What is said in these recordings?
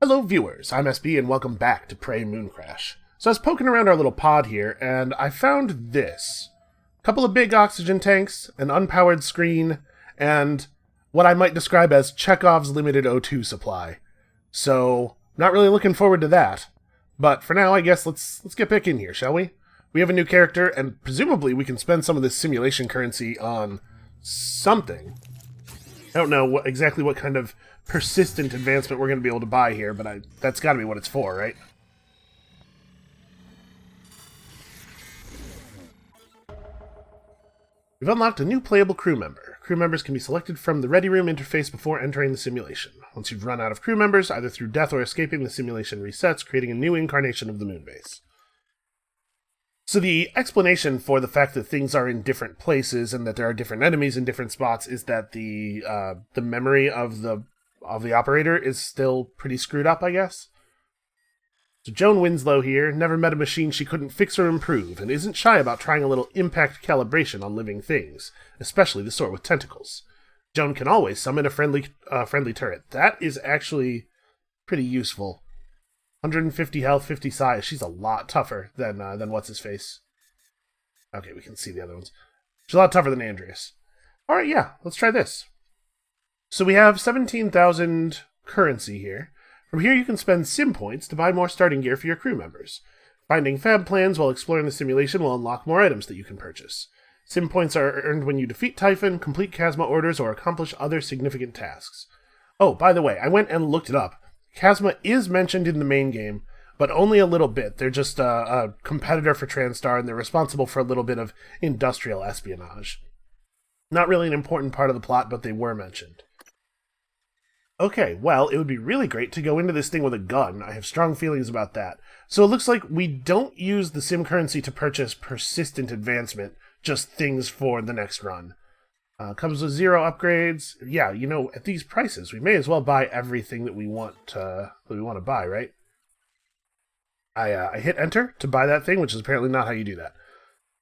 Hello viewers, I'm SB and welcome back to Prey Mooncrash. So I was poking around our little pod here and I found this. A couple of big oxygen tanks, an unpowered screen, and what I might describe as Chekhov's limited O2 supply. So, not really looking forward to that. But for now, I guess let's get back in here, shall we? We have a new character and presumably we can spend some of this simulation currency on something. I don't know exactly what kind of persistent advancement we're going to be able to buy here, but that's got to be what it's for, right? We've unlocked a new playable crew member. Crew members can be selected from the Ready Room interface before entering the simulation. Once you've run out of crew members, either through death or escaping, the simulation resets, creating a new incarnation of the Moonbase. So the explanation for the fact that things are in different places and that there are different enemies in different spots is that the memory of the operator is still pretty screwed up, I guess. So Joan Winslow here never met a machine she couldn't fix or improve, and isn't shy about trying a little impact calibration on living things, especially the sort with tentacles. Joan can always summon a friendly turret. That is actually pretty useful. 150 health, 50 size. She's a lot tougher than what's-his-face. Okay, we can see the other ones. She's a lot tougher than Andreas. Alright, yeah, let's try this. So we have 17,000 currency here. From here you can spend sim points to buy more starting gear for your crew members. Finding fab plans while exploring the simulation will unlock more items that you can purchase. Sim points are earned when you defeat Typhon, complete Chasma orders, or accomplish other significant tasks. Oh, by the way, I went and looked it up. Chasma is mentioned in the main game, but only a little bit. They're just a competitor for TranStar, and they're responsible for a little bit of industrial espionage. Not really an important part of the plot, but they were mentioned. Okay, well, it would be really great to go into this thing with a gun. I have strong feelings about that. So it looks like we don't use the sim currency to purchase persistent advancement, just things for the next run. Comes with 0 upgrades. Yeah, you know, at these prices, we may as well buy everything that we want to buy, right? I hit enter to buy that thing, which is apparently not how you do that.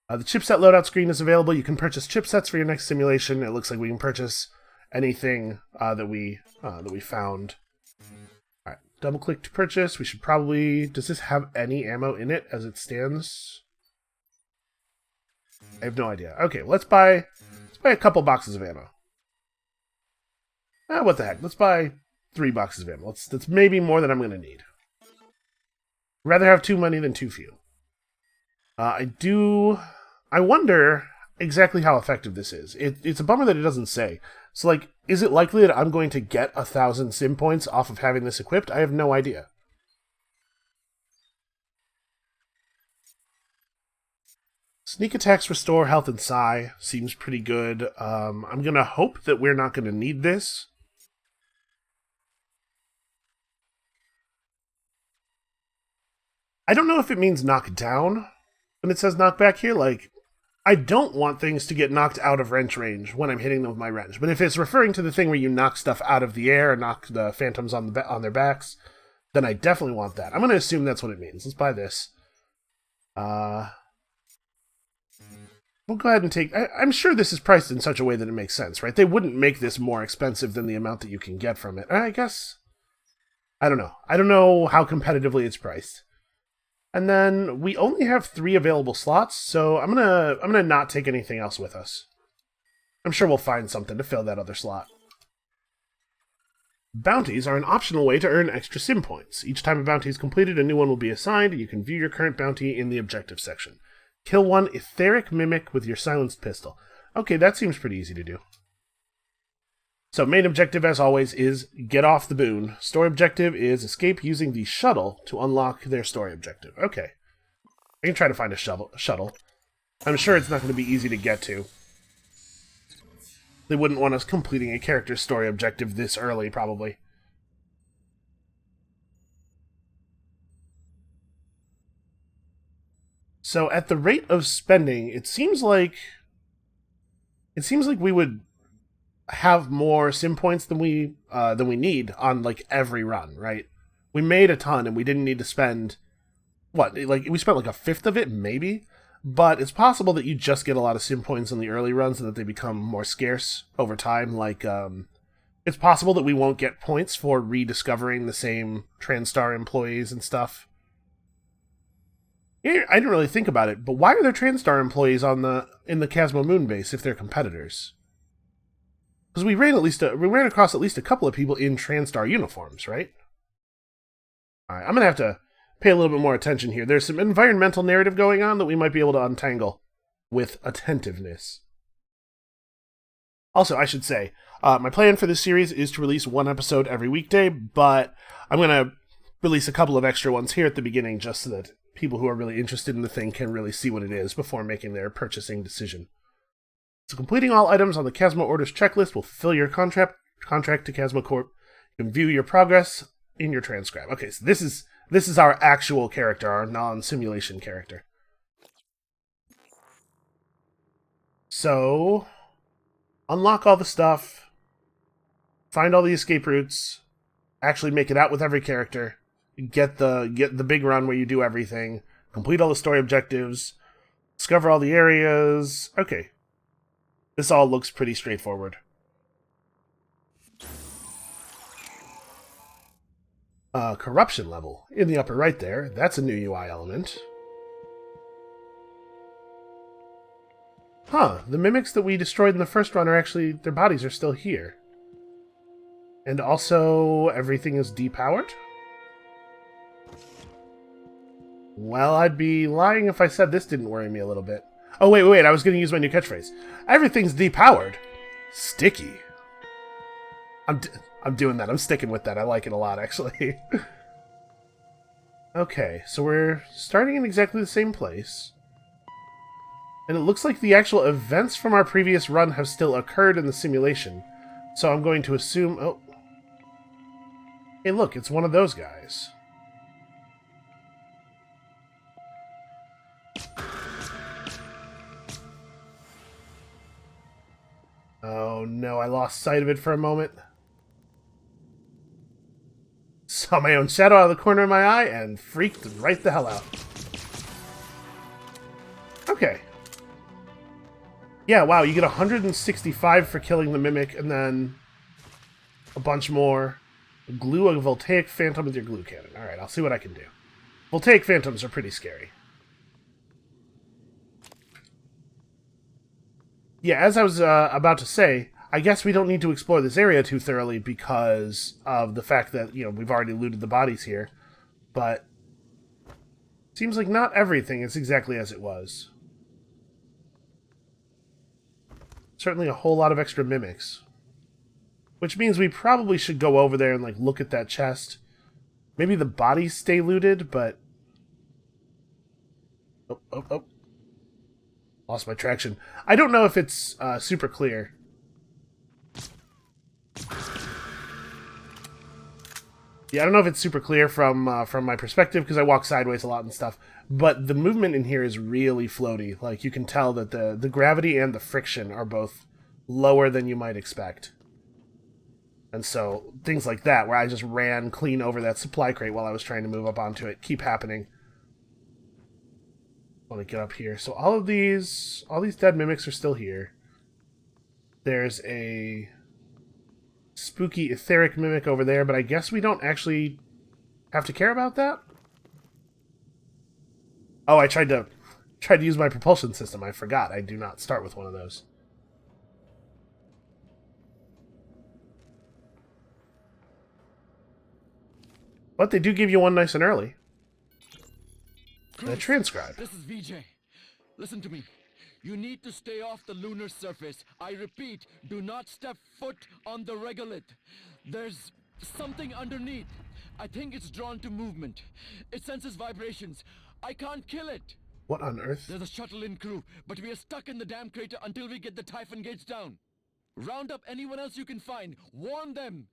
The chipset loadout screen is available. You can purchase chipsets for your next simulation. It looks like we can purchase anything that we found. All right, double click to purchase. We should probably. Does this have any ammo in it as it stands? I have no idea. Okay, let's buy a couple boxes of ammo. What the heck? Let's buy 3 boxes of ammo. That's maybe more than I'm going to need. Rather have too many than too few. I wonder exactly how effective this is. It's a bummer that it doesn't say. So, like, is it likely that I'm going to get 1,000 sim points off of having this equipped? I have no idea. Sneak attacks restore health and psi. Seems pretty good. I'm going to hope that we're not going to need this. I don't know if it means knock down when it says knock back here. Like, I don't want things to get knocked out of wrench range when I'm hitting them with my wrench. But if it's referring to the thing where you knock stuff out of the air or knock the phantoms on their backs, then I definitely want that. I'm going to assume that's what it means. Let's buy this. We'll go ahead and take... I'm sure this is priced in such a way that it makes sense, right? They wouldn't make this more expensive than the amount that you can get from it. I guess... I don't know. I don't know how competitively it's priced. And then we only have 3 available slots, so I'm gonna not take anything else with us. I'm sure we'll find something to fill that other slot. Bounties are an optional way to earn extra sim points. Each time a bounty is completed, a new one will be assigned, and you can view your current bounty in the objective section. Kill one etheric mimic with your silenced pistol. Okay, that seems pretty easy to do. So main objective, as always, is get off the boon. Story objective is escape using the shuttle to unlock their story objective. Okay. I can try to find a shuttle. I'm sure it's not going to be easy to get to. They wouldn't want us completing a character's story objective this early, probably. So at the rate of spending, it seems like we would have more sim points than we need on like every run, right? We made a ton and we didn't need to spend what, like we spent like a fifth of it maybe, but it's possible that you just get a lot of sim points in the early runs and that they become more scarce over time, like It's possible that we won't get points for rediscovering the same TranStar employees and stuff. Yeah, I didn't really think about it, but why are there TranStar employees in the Casmo Moon base if they're competitors? Because we ran across at least a couple of people in TranStar uniforms, right? All right, I'm gonna have to pay a little bit more attention here. There's some environmental narrative going on that we might be able to untangle with attentiveness. Also, I should say, my plan for this series is to release one episode every weekday, but I'm going to release a couple of extra ones here at the beginning just so that people who are really interested in the thing can really see what it is before making their purchasing decision. So completing all items on the Casmo Orders checklist will fulfill your contract to Casmo Corp. You can view your progress in your transcribe. Okay, so this is our actual character, our non-simulation character. So unlock all the stuff, find all the escape routes, actually make it out with every character, get the big run where you do everything, complete all the story objectives, discover all the areas. Okay. This all looks pretty straightforward. Corruption level in the upper right there. That's a new UI element. Huh, the mimics that we destroyed in the first run are actually, their bodies are still here. And also, everything is depowered? Well, I'd be lying if I said this didn't worry me a little bit. Oh, wait, I was going to use my new catchphrase. Everything's depowered. Sticky. I'm doing that. I'm sticking with that. I like it a lot, actually. Okay, so we're starting in exactly the same place. And it looks like the actual events from our previous run have still occurred in the simulation. So I'm going to assume... Oh. Hey, look, it's one of those guys. Oh no, I lost sight of it for a moment. Saw my own shadow out of the corner of my eye and freaked right the hell out. Okay. Yeah, wow, you get 165 for killing the Mimic, and then a bunch more. Glue a Voltaic Phantom with your glue cannon. Alright, I'll see what I can do. Voltaic Phantoms are pretty scary. Yeah, as I was about to say, I guess we don't need to explore this area too thoroughly because of the fact that, you know, we've already looted the bodies here. But seems like not everything is exactly as it was. Certainly a whole lot of extra mimics. Which means we probably should go over there and, like, look at that chest. Maybe the bodies stay looted, but... Oh. Lost my traction. I don't know if it's super clear. Yeah, I don't know if it's super clear from my perspective, because I walk sideways a lot and stuff. But the movement in here is really floaty. Like, you can tell that the gravity and the friction are both lower than you might expect. And so, things like that, where I just ran clean over that supply crate while I was trying to move up onto it, keep happening. I want to get up here. So all these dead mimics are still here. There's a spooky etheric mimic over there, but I guess we don't actually have to care about that? Oh, I tried to use my propulsion system. I forgot. I do not start with one of those. But they do give you one nice and early. And a transcribe. This is VJ. Listen to me. You need to stay off the lunar surface. I repeat, do not step foot on the regolith. There's something underneath. I think it's drawn to movement. It senses vibrations. I can't kill it. What on earth? There's a shuttle in crew, but we are stuck in the damn crater until we get the Typhon gates down. Round up anyone else you can find. Warn them.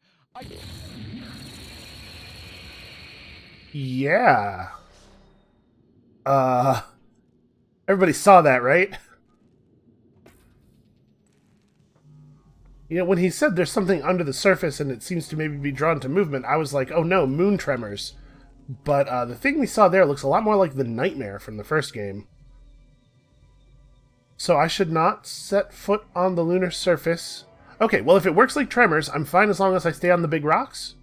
Yeah. Everybody saw that, right? You know, when he said there's something under the surface and it seems to maybe be drawn to movement, I was like, oh no, moon tremors. But the thing we saw there looks a lot more like the nightmare from the first game. So I should not set foot on the lunar surface. Okay, well, if it works like Tremors, I'm fine as long as I stay on the big rocks.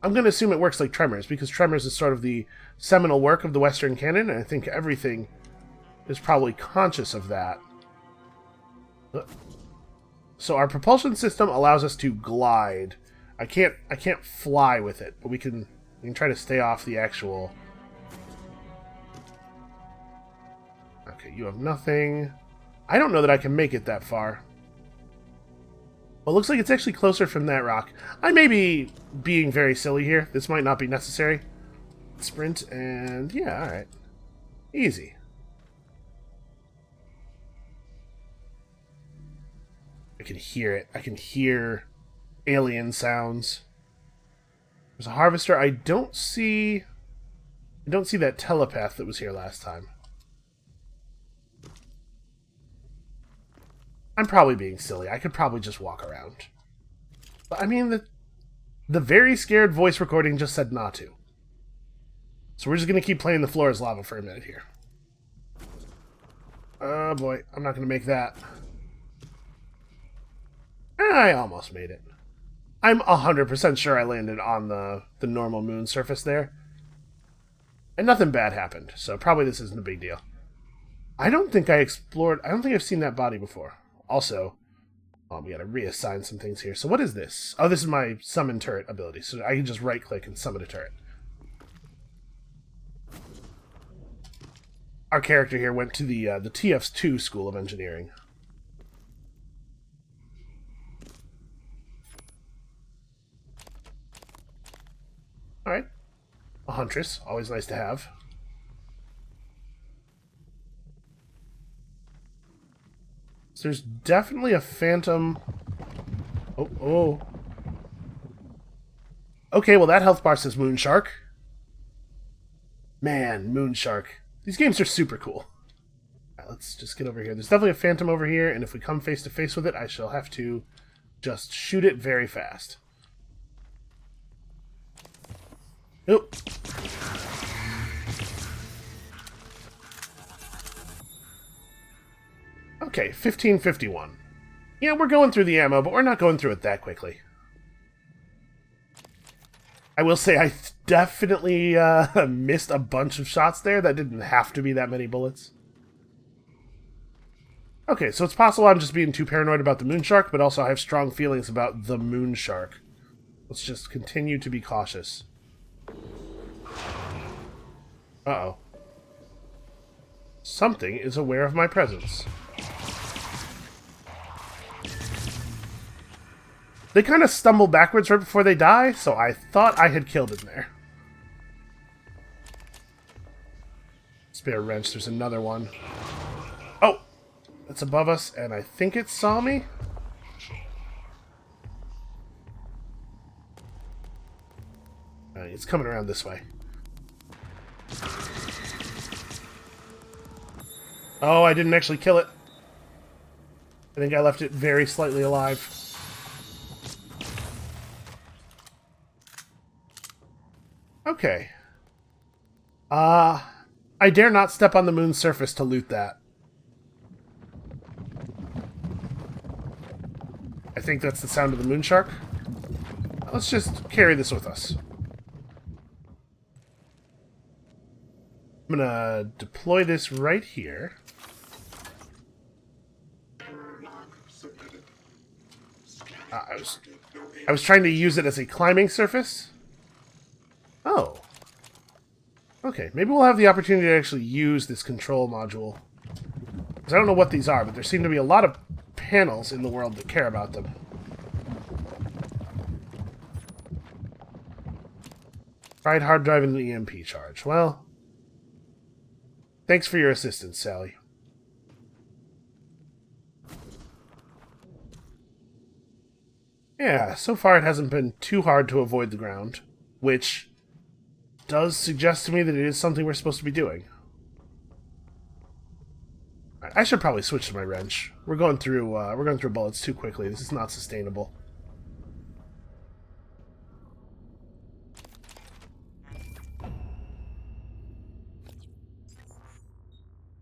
I'm going to assume it works like Tremors, because Tremors is sort of the seminal work of the Western canon, and I think everything is probably conscious of that. So our propulsion system allows us to glide. I can't fly with it, but we can try to stay off the actual... Okay, you have nothing. I don't know that I can make it that far. Well, it looks like it's actually closer from that rock. I may be being very silly here. This might not be necessary. Sprint, and yeah, alright. Easy. I can hear it. I can hear alien sounds. There's a harvester. I don't see that telepath that was here last time. I'm probably being silly. I could probably just walk around. But I mean, the very scared voice recording just said not to. So we're just going to keep playing the floor as lava for a minute here. Oh boy, I'm not going to make that. I almost made it. I'm 100% sure I landed on the normal moon surface there. And nothing bad happened, so probably this isn't a big deal. I don't think I've seen that body before. Also, we gotta reassign some things here. So what is this? Oh, this is my summon turret ability, so I can just right-click and summon a turret. Our character here went to the TF's2 School of Engineering. Alright. A huntress. Always nice to have. So there's definitely a phantom... Oh. Okay, well that health bar says Moonshark. Man, Moonshark. These games are super cool. Alright, let's just get over here. There's definitely a phantom over here, and if we come face to face with it, I shall have to just shoot it very fast. Nope. Okay, 1551. Yeah, we're going through the ammo, but we're not going through it that quickly. I will say I definitely missed a bunch of shots there. That didn't have to be that many bullets. Okay, so it's possible I'm just being too paranoid about the Moonshark, but also I have strong feelings about the Moonshark. Let's just continue to be cautious. Uh-oh. Something is aware of my presence. They kind of stumble backwards right before they die, so I thought I had killed him there. Spare wrench, there's another one. Oh! That's above us, and I think it saw me? It's coming around this way. Oh, I didn't actually kill it. I think I left it very slightly alive. Okay. I dare not step on the moon's surface to loot that. I think that's the sound of the Moonshark. Let's just carry this with us. I'm gonna deploy this right here. I was trying to use it as a climbing surface. Oh. Okay, maybe we'll have the opportunity to actually use this control module. Because I don't know what these are, but there seem to be a lot of panels in the world that care about them. Tried hard driving the EMP charge. Well, thanks for your assistance, Sally. Yeah, so far it hasn't been too hard to avoid the ground, which does suggest to me that it is something we're supposed to be doing. I should probably switch to my wrench. We're going through bullets too quickly. This is not sustainable.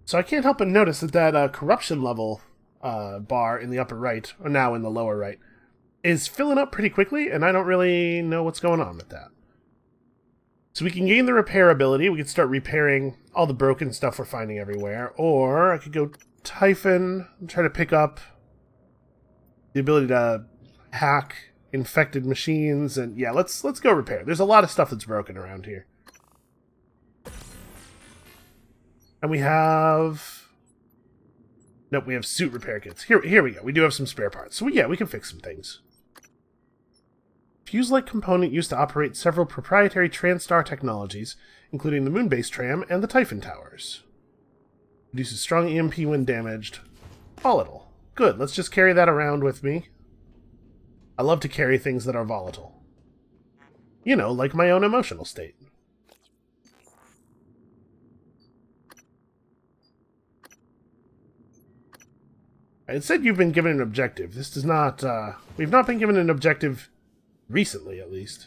So I can't help but notice that corruption level bar in the upper right, or now in the lower right, is filling up pretty quickly, and I don't really know what's going on with that. So we can gain the repair ability. We can start repairing all the broken stuff we're finding everywhere. Or I could go Typhon and try to pick up the ability to hack infected machines. And yeah, let's go repair. There's a lot of stuff that's broken around here. And we have... Nope, we have suit repair kits. Here we go. We do have some spare parts. So yeah, we can fix some things. Fuse-like component used to operate several proprietary Transtar technologies, including the Moonbase tram and the Typhon towers. Reduces strong EMP when damaged. Volatile. Good, let's just carry that around with me. I love to carry things that are volatile. You know, like my own emotional state. It said you've been given an objective. This does not, we've not been given an objective recently, at least.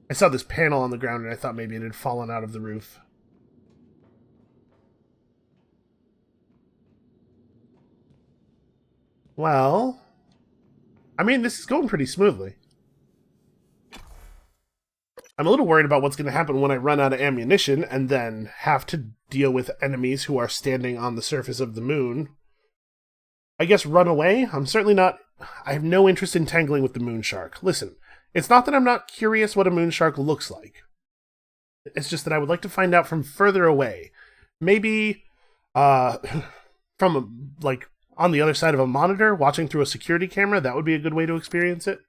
I saw this panel on the ground and I thought maybe it had fallen out of the roof. Well, I mean, this is going pretty smoothly. I'm a little worried about what's going to happen when I run out of ammunition and then have to deal with enemies who are standing on the surface of the moon. I guess run away? I'm certainly not... I have no interest in tangling with the moon shark. Listen, it's not that I'm not curious what a moon shark looks like. It's just that I would like to find out from further away. Maybe, from, like, on the other side of a monitor, watching through a security camera. That would be a good way to experience it.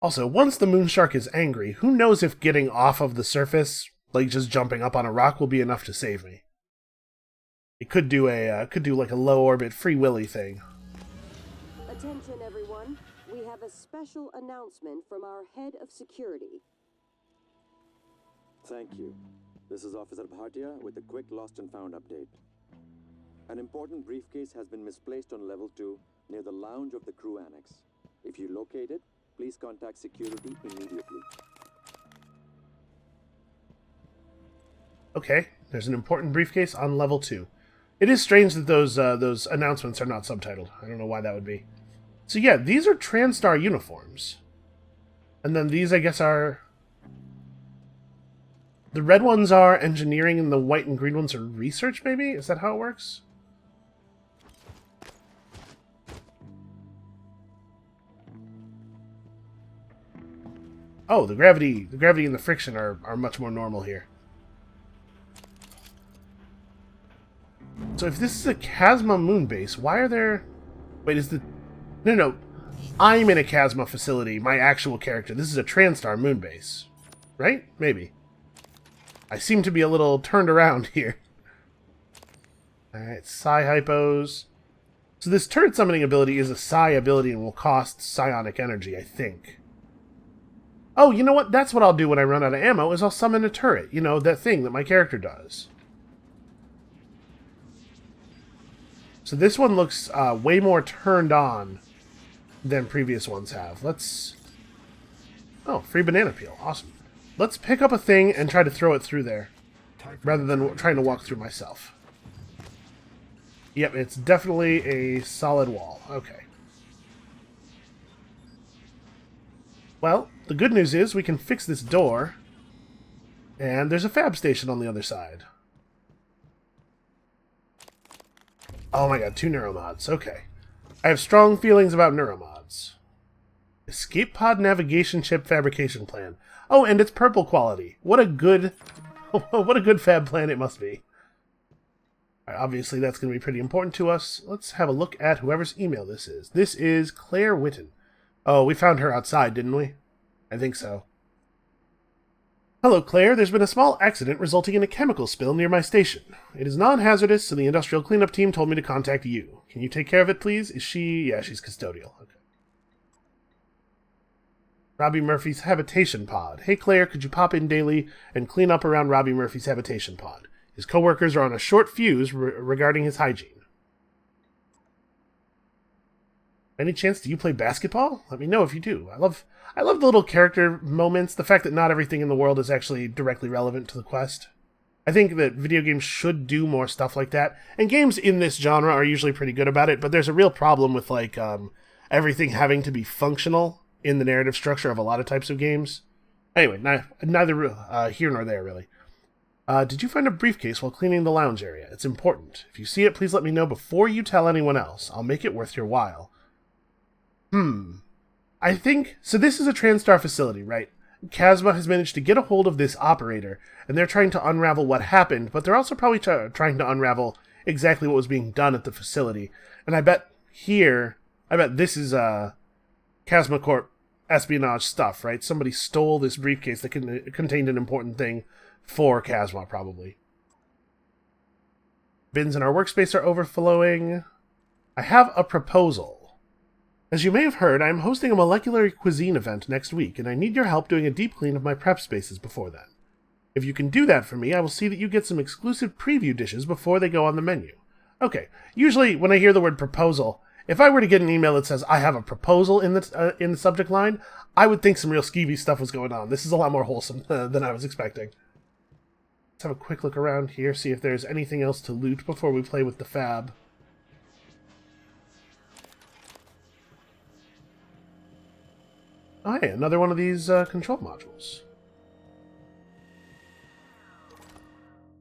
Also, once the moon shark is angry, who knows if getting off of the surface, like just jumping up on a rock, will be enough to save me. It could do like a low orbit Free Willy thing. Attention everyone, we have a special announcement from our head of security. Thank you. This is Officer Bhatia with a quick lost and found update. An important briefcase has been misplaced on level 2 near the lounge of the crew annex. If you locate it, please contact security immediately. Okay, there's an important briefcase on level 2. It is strange that those announcements are not subtitled. I don't know why that would be. So yeah, these are Transtar uniforms. And then these, I guess, are... The red ones are engineering and the white and green ones are research, maybe? Is that how it works? Oh, the gravity and the friction are much more normal here. So if this is a Chasma moon base, why are there... Wait, is the... No. I'm in a Chasma facility, my actual character. This is a Transtar moon base. Right? Maybe. I seem to be a little turned around here. Alright, Psi Hypos. So this turret summoning ability is a Psi ability and will cost psionic energy, I think. Oh, you know what? That's what I'll do when I run out of ammo, is I'll summon a turret. You know, that thing that my character does. So this one looks way more turned on than previous ones have. Let's... Oh, free banana peel. Awesome. Let's pick up a thing and try to throw it through there, rather than trying to walk through myself. Yep, it's definitely a solid wall. Okay. Well, the good news is we can fix this door, and there's a fab station on the other side. Oh my god, 2 neuromods. Okay. I have strong feelings about neuromods. Escape pod navigation chip fabrication plan. Oh, and it's purple quality. What a good fab plan it must be. Alright, obviously that's going to be pretty important to us. Let's have a look at whoever's email this is. This is Claire Witten. Oh, we found her outside, didn't we? I think so. Hello, Claire. There's been a small accident resulting in a chemical spill near my station. It is non-hazardous, so the industrial cleanup team told me to contact you. Can you take care of it, please? Is she... Yeah, she's custodial. Okay. Robbie Murphy's habitation pod. Hey, Claire, could you pop in daily and clean up around Robbie Murphy's habitation pod? His coworkers are on a short fuse regarding his hygiene. Any chance do you play basketball? Let me know if you do. I love the little character moments, the fact that not everything in the world is actually directly relevant to the quest. I think that video games should do more stuff like that. And games in this genre are usually pretty good about it, but there's a real problem with, like, everything having to be functional in the narrative structure of a lot of types of games. Anyway, neither here nor there, really. Did you find a briefcase while cleaning the lounge area? It's important. If you see it, please let me know before you tell anyone else. I'll make it worth your while. I think... So this is a TranStar facility, right? Chasma has managed to get a hold of this operator, and they're trying to unravel what happened, but they're also probably trying to unravel exactly what was being done at the facility. And I bet this is Chasma Corp espionage stuff, right? Somebody stole this briefcase that contained an important thing for Chasma, probably. Bins in our workspace are overflowing. I have a proposal. As you may have heard, I am hosting a molecular cuisine event next week, and I need your help doing a deep clean of my prep spaces before then. If you can do that for me, I will see that you get some exclusive preview dishes before they go on the menu. Okay, usually when I hear the word proposal, if I were to get an email that says I have a proposal in the subject line, I would think some real skeevy stuff was going on. This is a lot more wholesome than I was expecting. Let's have a quick look around here, see if there's anything else to loot before we play with the fab. Oh, hey, another one of these control modules.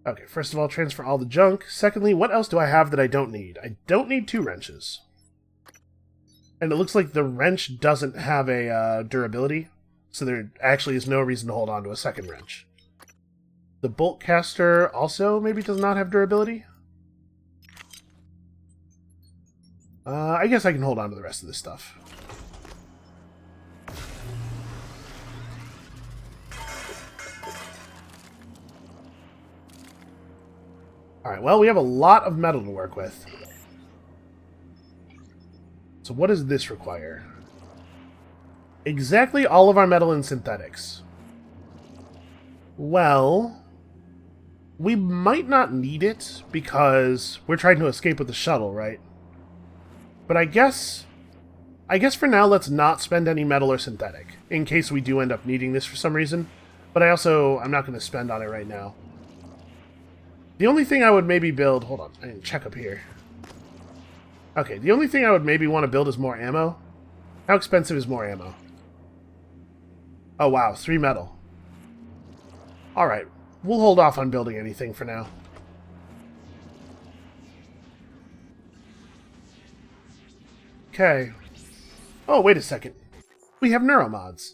Okay, first of all, transfer all the junk. Secondly, what else do I have that I don't need? I don't need 2 wrenches. And it looks like the wrench doesn't have a durability, so there actually is no reason to hold on to a second wrench. The bolt caster also maybe does not have durability. I guess I can hold on to the rest of this stuff. Alright, well, we have a lot of metal to work with. So what does this require? Exactly all of our metal and synthetics. Well, we might not need it because we're trying to escape with the shuttle, right? But I guess for now let's not spend any metal or synthetic, in case we do end up needing this for some reason. But I'm not going to spend on it right now. The only thing I would maybe build... Hold on, I didn't check up here. Okay, the only thing I would maybe want to build is more ammo. How expensive is more ammo? Oh wow, 3 metal. Alright, we'll hold off on building anything for now. Okay. Oh, wait a second. We have neuromods.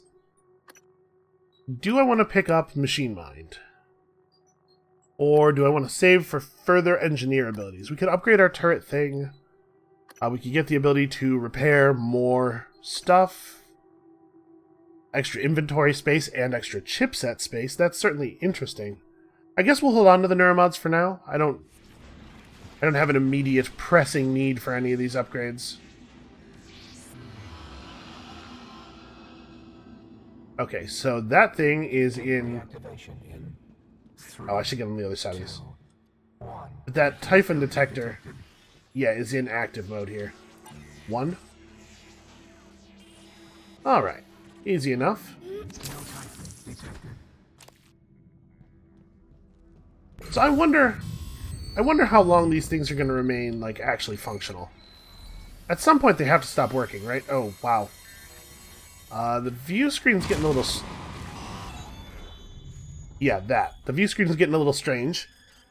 Do I want to pick up Machine Mind? Or do I want to save for further engineer abilities? We could upgrade our turret thing. We could get the ability to repair more stuff. Extra inventory space and extra chipset space. That's certainly interesting. I guess we'll hold on to the neuromods for now. I don't have an immediate pressing need for any of these upgrades. Okay, so that thing is in... Oh, I should get on the other side of this. But that Typhon detector, yeah, is in active mode here. 1. Alright. Easy enough. So I wonder how long these things are going to remain, like, actually functional. At some point they have to stop working, right? Oh, wow. The view screen's getting a little... Yeah, that. The view screen is getting a little strange.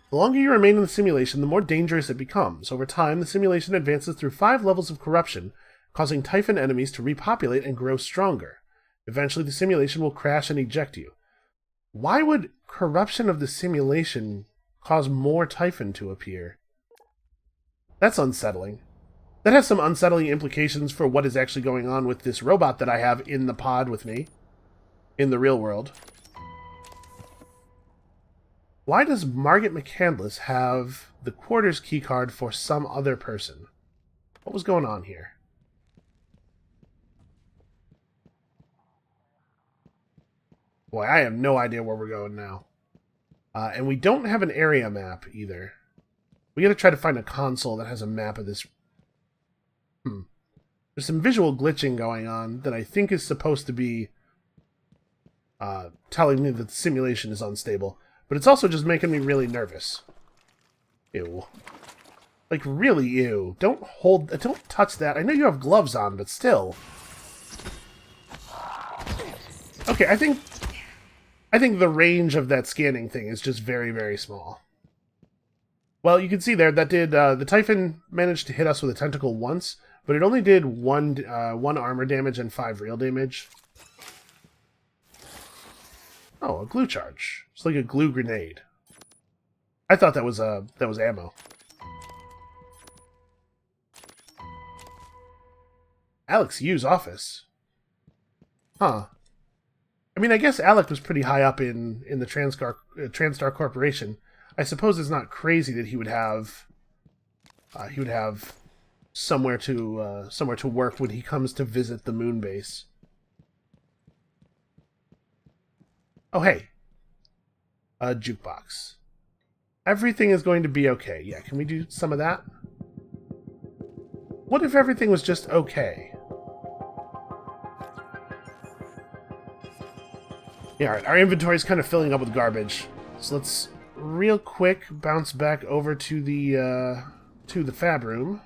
The longer you remain in the simulation, the more dangerous it becomes. Over time, the simulation advances through 5 levels of corruption, causing Typhon enemies to repopulate and grow stronger. Eventually, the simulation will crash and eject you. Why would corruption of the simulation cause more Typhon to appear? That's unsettling. That has some unsettling implications for what is actually going on with this robot that I have in the pod with me, in the real world. Why does Margaret McCandless have the quarters keycard for some other person? What was going on here? Boy, I have no idea where we're going now. And we don't have an area map either. We gotta try to find a console that has a map of this. There's some visual glitching going on that I think is supposed to be telling me that the simulation is unstable. But it's also just making me really nervous. Ew. Like, really, ew. Don't touch that. I know you have gloves on, but still. Okay, I think the range of that scanning thing is just very, very small. Well, you can see there, that did, the Typhon managed to hit us with a tentacle once, but it only did one armor damage and 5 real damage. Oh, a glue charge. It's like a glue grenade. I thought that was ammo. Alex Yu's office. Huh. I mean, I guess Alec was pretty high up in the Transtar Corporation. I suppose it's not crazy that he would have somewhere to work when he comes to visit the moon base. Oh, hey. A jukebox. Everything is going to be okay. Yeah, can we do some of that? What if everything was just okay? Yeah, alright, our inventory is kind of filling up with garbage. So let's real quick bounce back over to the fab room.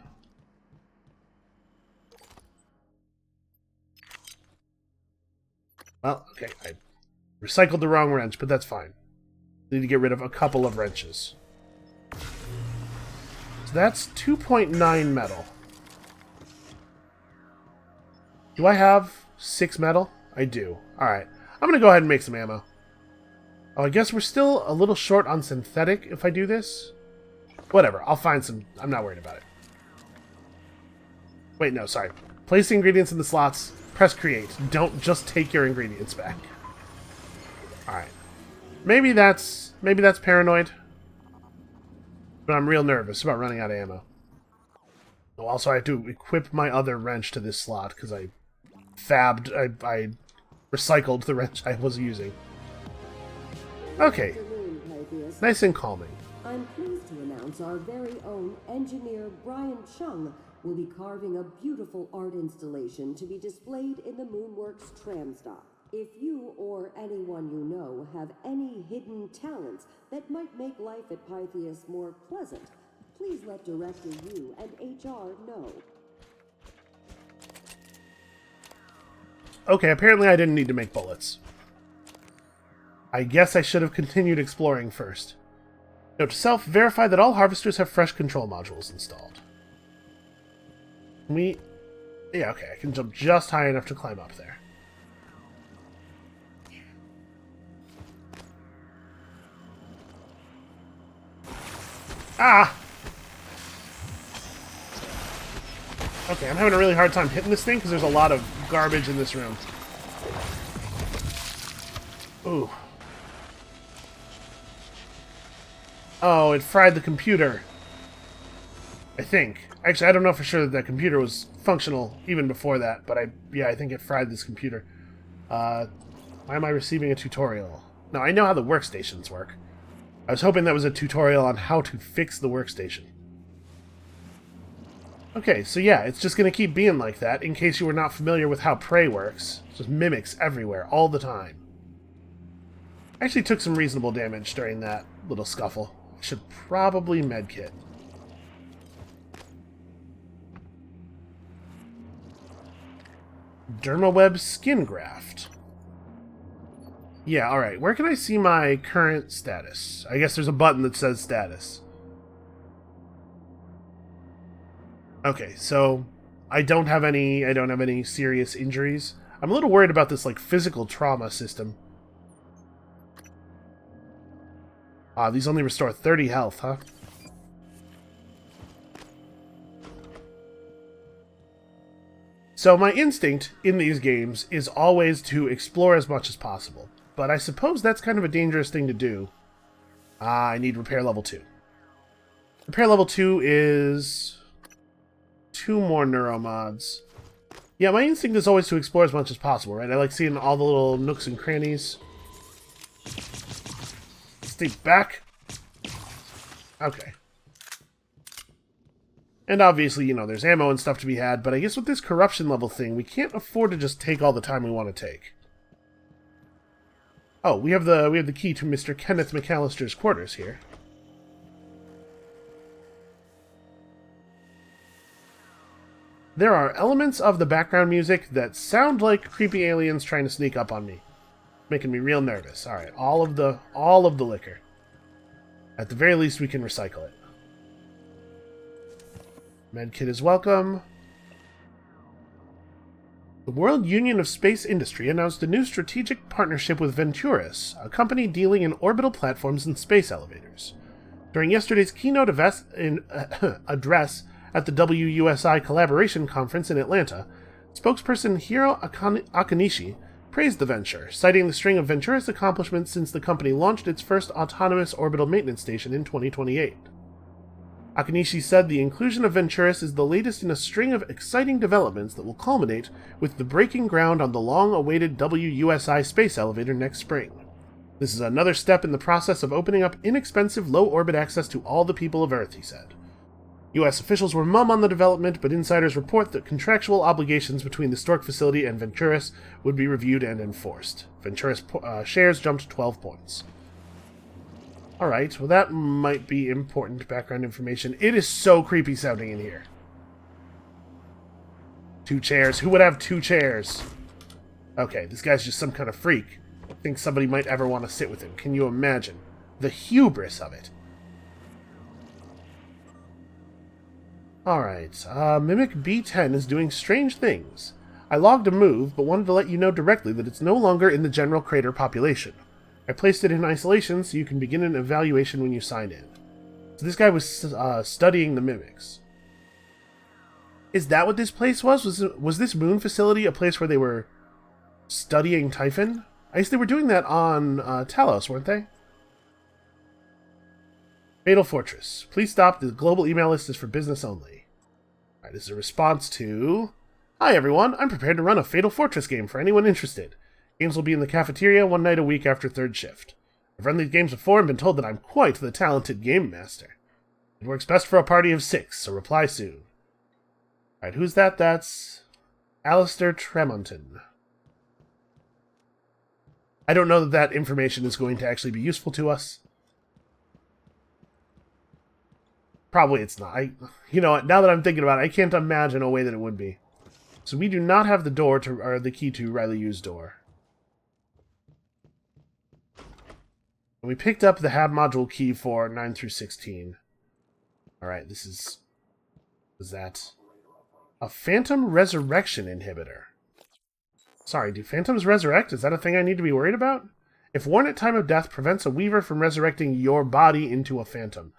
Well, okay, I recycled the wrong wrench, but that's fine. Need to get rid of a couple of wrenches. So that's 2.9 metal. Do I have 6 metal? I do. Alright. I'm going to go ahead and make some ammo. Oh, I guess we're still a little short on synthetic if I do this. Whatever. I'll find some. I'm not worried about it. Wait, no, sorry. Place the ingredients in the slots. Press create. Don't just take your ingredients back. Alright. Maybe that's paranoid. But I'm real nervous about running out of ammo. Oh, also, I have to equip my other wrench to this slot because I recycled the wrench I was using. Okay. Nice and calming. I'm pleased to announce our very own engineer Brian Chung will be carving a beautiful art installation to be displayed in the Moonworks tram stop. If you or anyone you know have any hidden talents that might make life at Pythias more pleasant, please let Director Yu and HR know. Okay, apparently I didn't need to make bullets. I guess I should have continued exploring first. Note to self, verify that all harvesters have fresh control modules installed. Yeah, okay, I can jump just high enough to climb up there. Ah! Okay, I'm having a really hard time hitting this thing because there's a lot of garbage in this room. Ooh. Oh, it fried the computer. I think. Actually, I don't know for sure that that computer was functional even before that, but I think it fried this computer. Why am I receiving a tutorial? No, I know how the workstations work. I was hoping that was a tutorial on how to fix the workstation. Okay, so yeah, it's just going to keep being like that in case you were not familiar with how prey works. It's just mimics everywhere, all the time. I actually took some reasonable damage during that little scuffle. I should probably medkit. Dermaweb skin graft. Yeah, alright. Where can I see my current status? I guess there's a button that says status. Okay, so I don't have any serious injuries. I'm a little worried about this like physical trauma system. Ah, these only restore 30 health, huh? So my instinct in these games is always to explore as much as possible. But I suppose that's kind of a dangerous thing to do. Ah, I need repair level 2. Repair level 2 is 2 more neuromods. Yeah, my instinct is always to explore as much as possible, right? I like seeing all the little nooks and crannies. Stay back. Okay. And obviously, you know, there's ammo and stuff to be had, but I guess with this corruption level thing, we can't afford to just take all the time we want to take. Oh, we have the key to Mr. Kenneth McAllister's quarters here. There are elements of the background music that sound like creepy aliens trying to sneak up on me. Making me real nervous. Alright, all of the liquor. At the very least, we can recycle it. Medkit is welcome. The World Union of Space Industry announced a new strategic partnership with VENTURIS, a company dealing in orbital platforms and space elevators. During yesterday's keynote address at the WUSI Collaboration Conference in Atlanta, spokesperson Hiro Akanishi praised the venture, citing the string of VENTURIS accomplishments since the company launched its first autonomous orbital maintenance station in 2028. Akanishi said the inclusion of VENTURIS is the latest in a string of exciting developments that will culminate with the breaking ground on the long-awaited WUSI space elevator next spring. This is another step in the process of opening up inexpensive low-orbit access to all the people of Earth, he said. U.S. officials were mum on the development, but insiders report that contractual obligations between the Stork facility and VENTURIS would be reviewed and enforced. VENTURIS shares jumped 12 points. Alright, well that might be important background information. It is so creepy sounding in here. 2 chairs. Who would have 2 chairs? Okay, this guy's just some kind of freak. Thinks somebody might ever want to sit with him. Can you imagine? The hubris of it. Alright, Mimic B10 is doing strange things. I logged a move, but wanted to let you know directly that it's no longer in the general crater population. I placed it in isolation so you can begin an evaluation when you sign in. So this guy was studying the mimics. Is that what this place was? Was this moon facility a place where they were studying Typhon? I guess they were doing that on Talos, weren't they? Fatal Fortress. Please stop. The global email list is for business only. Alright, this is a response to... Hi everyone, I'm prepared to run a Fatal Fortress game for anyone interested. Games will be in the cafeteria 1 night a week after 3rd shift. I've run these games before and been told that I'm quite the talented game master. It works best for a party of 6, so reply soon. Alright, who's that? That's... Alistair Tremonton. I don't know that that information is going to actually be useful to us. Probably it's not. You know what, now that I'm thinking about it, I can't imagine a way that it would be. So we do not have the door to, or the key to Riley Yu's door. And we picked up the HAB module key for 9 through 16. Alright, this is... Was that... A Phantom Resurrection Inhibitor. Sorry, do Phantoms resurrect? Is that a thing I need to be worried about? If worn at time of death, prevents a Weaver from resurrecting your body into a Phantom.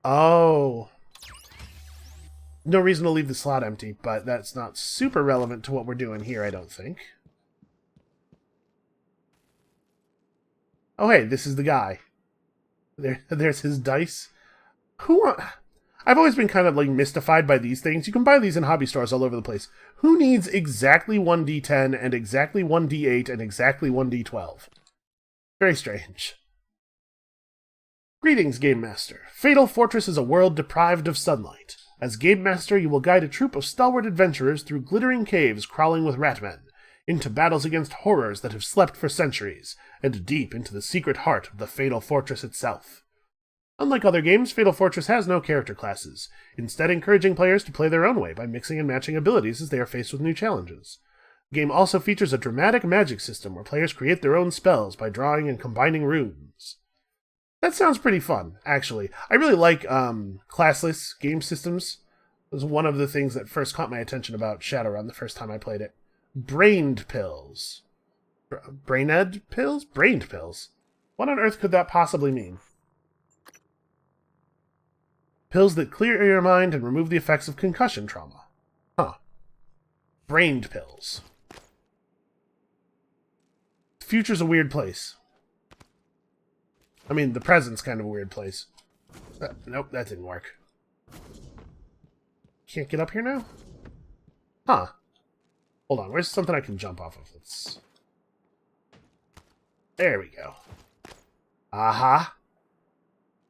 Oh. No reason to leave the slot empty, but that's not super relevant to what we're doing here, I don't think. Oh, hey, this is the guy. There's his dice. I've always been kind of like mystified by these things. You can buy these in hobby stores all over the place. Who needs exactly 1d10 and exactly 1d8 and exactly 1d12? Very strange. Greetings, Game Master. Fatal Fortress is a world deprived of sunlight. As Game Master, you will guide a troop of stalwart adventurers through glittering caves crawling with ratmen, into battles against horrors that have slept for centuries, and deep into the secret heart of the Fatal Fortress itself. Unlike other games, Fatal Fortress has no character classes, instead encouraging players to play their own way by mixing and matching abilities as they are faced with new challenges. The game also features a dramatic magic system where players create their own spells by drawing and combining runes. That sounds pretty fun, actually. I really like classless game systems. It was one of the things that first caught my attention about Shadowrun the first time I played it. Brained pills. Brained pills? Brained pills. What on earth could that possibly mean? Pills that clear your mind and remove the effects of concussion trauma. Huh. Brained pills. The future's a weird place. I mean, the present's kind of a weird place. Nope, that didn't work. Can't get up here now? Huh. Hold on, where's something I can jump off of? Let's... There we go. Aha.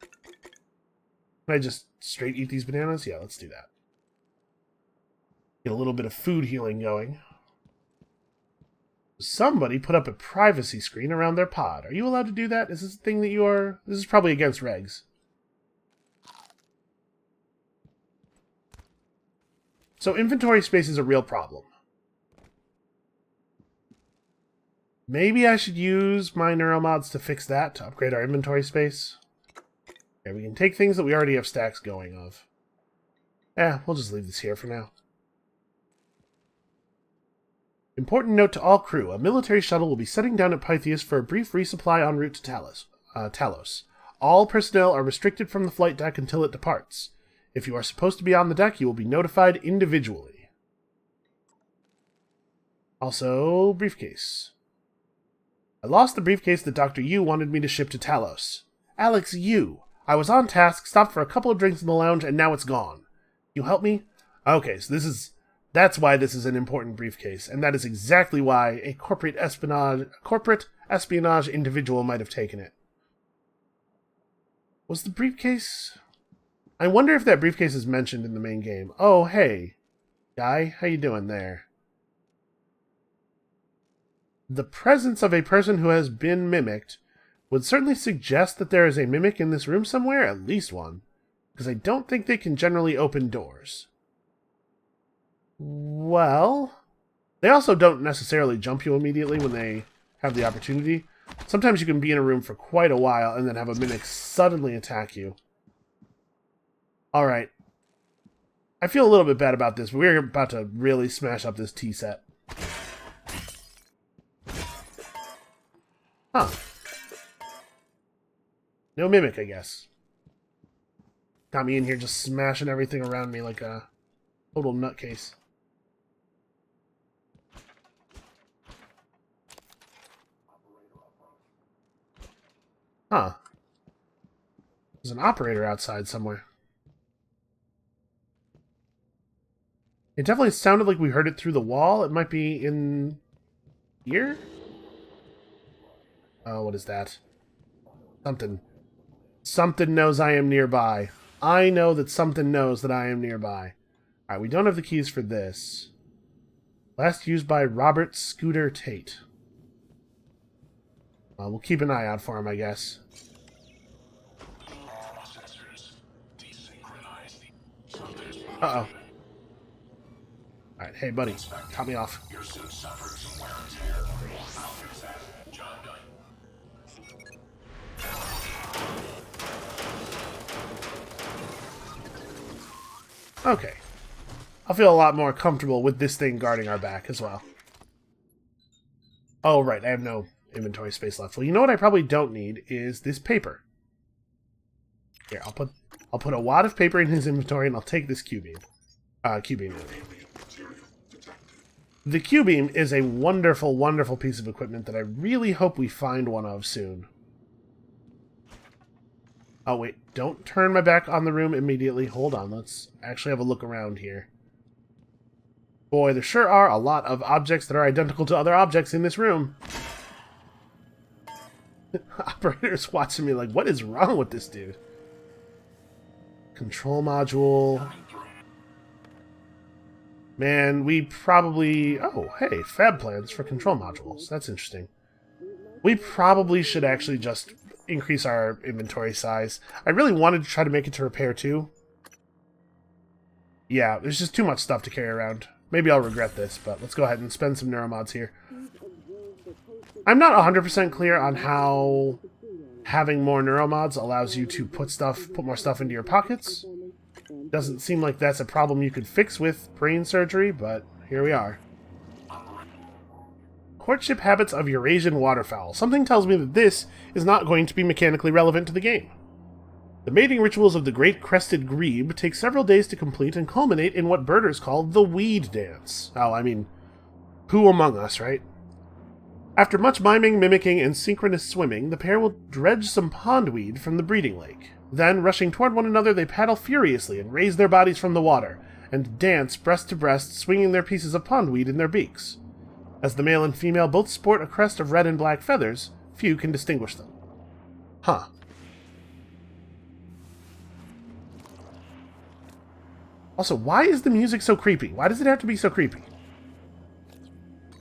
Can I just straight eat these bananas? Yeah, let's do that. Get a little bit of food healing going. Somebody put up a privacy screen around their pod. Are you allowed to do that? Is this a thing that you are... This is probably against regs. So inventory space is a real problem. Maybe I should use my neuromods to fix that, to upgrade our inventory space. Okay, we can take things that we already have stacks going of. We'll just leave this here for now. Important note to all crew. A military shuttle will be setting down at Pythias for a brief resupply en route to Talos. All personnel are restricted from the flight deck until it departs. If you are supposed to be on the deck, you will be notified individually. Also, briefcase. I lost the briefcase that Dr. Yu wanted me to ship to Talos. Alex Yu. I was on task, stopped for a couple of drinks in the lounge, and now it's gone. You help me? Okay, so that's why this is an important briefcase, and that is exactly why a corporate espionage individual might have taken it. Was the briefcase... I wonder if that briefcase is mentioned in the main game. Oh, hey, guy, how you doing there? The presence of a person who has been mimicked would certainly suggest that there is a mimic in this room somewhere, at least one, because I don't think they can generally open doors. Well, they also don't necessarily jump you immediately when they have the opportunity. Sometimes you can be in a room for quite a while and then have a mimic suddenly attack you. Alright. I feel a little bit bad about this, but we're about to really smash up this tea set. Huh. No mimic, I guess. Got me in here just smashing everything around me like a total nutcase. Huh. There's an operator outside somewhere. It definitely sounded like we heard it through the wall. It might be in here? Oh, what is that? Something. Something knows I am nearby. I know that something knows that I am nearby. Alright, we don't have the keys for this. Last used by Robert Scooter Tate. We'll keep an eye out for him, I guess. Uh-oh. Alright, hey buddy, cut me off. Okay. I'll feel a lot more comfortable with this thing guarding our back as well. Oh, right, I have no inventory space left. Well, you know what I probably don't need is this paper. Here, I'll put a wad of paper in his inventory and I'll take this Q-beam. Q-beam. The Q-beam is a wonderful, wonderful piece of equipment that I really hope we find one of soon. Oh, wait. Don't turn my back on the room immediately. Hold on. Let's actually have a look around here. Boy, there sure are a lot of objects that are identical to other objects in this room. Operator's watching me like, what is wrong with this dude? Control module. Man, we probably... Oh, hey, fab plans for control modules. That's interesting. We probably should actually just increase our inventory size. I really wanted to try to make it to repair too. Yeah, there's just too much stuff to carry around. Maybe I'll regret this, but let's go ahead and spend some neuromods here. I'm not 100% clear on how having more neuromods allows you to put more stuff into your pockets. Doesn't seem like that's a problem you could fix with brain surgery, but here we are. Courtship habits of Eurasian waterfowl. Something tells me that this is not going to be mechanically relevant to the game. The mating rituals of the great crested grebe take several days to complete and culminate in what birders call the weed dance. Oh, I mean, who among us, right? After much miming, mimicking, and synchronous swimming, the pair will dredge some pondweed from the breeding lake. Then, rushing toward one another, they paddle furiously and raise their bodies from the water, and dance breast to breast, swinging their pieces of pondweed in their beaks. As the male and female both sport a crest of red and black feathers, few can distinguish them. Huh. Also, why is the music so creepy? Why does it have to be so creepy?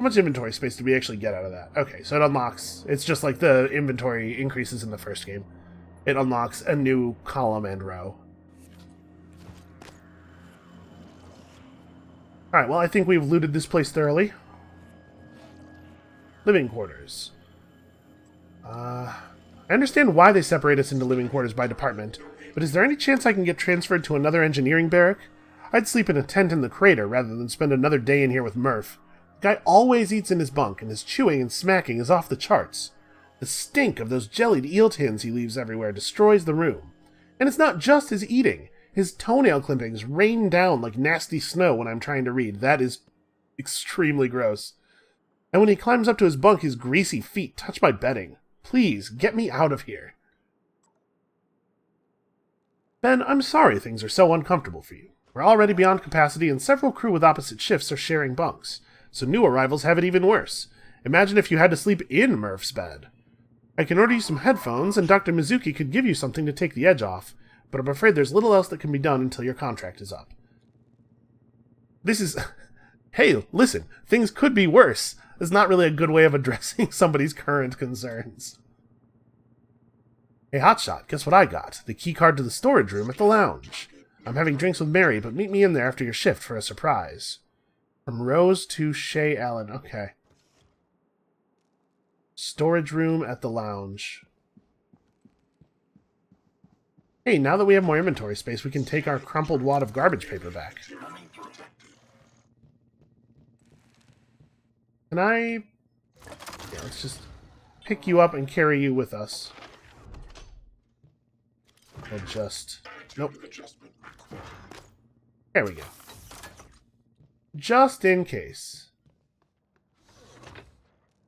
How much inventory space did we actually get out of that? Okay, so it unlocks... It's just like the inventory increases in the first game. It unlocks a new column and row. Alright, well, I think we've looted this place thoroughly. Living quarters. I understand why they separate us into living quarters by department, but is there any chance I can get transferred to another engineering barrack? I'd sleep in a tent in the crater rather than spend another day in here with Murph. The guy always eats in his bunk, and his chewing and smacking is off the charts. The stink of those jellied eel tins he leaves everywhere destroys the room. And it's not just his eating. His toenail clippings rain down like nasty snow when I'm trying to read. That is extremely gross. And when he climbs up to his bunk, his greasy feet touch my bedding. Please, get me out of here. Ben, I'm sorry things are so uncomfortable for you. We're already beyond capacity, and several crew with opposite shifts are sharing bunks. So new arrivals have it even worse. Imagine if you had to sleep in Murph's bed. I can order you some headphones, and Dr. Mizuki could give you something to take the edge off, but I'm afraid there's little else that can be done until your contract is up. This is... Hey, listen, things could be worse. It's not really a good way of addressing somebody's current concerns. Hey, Hotshot, guess what I got? The key card to the storage room at the lounge. I'm having drinks with Mary, but meet me in there after your shift for a surprise. From Rose to Shay Allen. Okay. Storage room at the lounge. Hey, now that we have more inventory space, we can take our crumpled wad of garbage paper back. Can I... Yeah, let's just pick you up and carry you with us. We'll just... Nope. There we go. Just in case.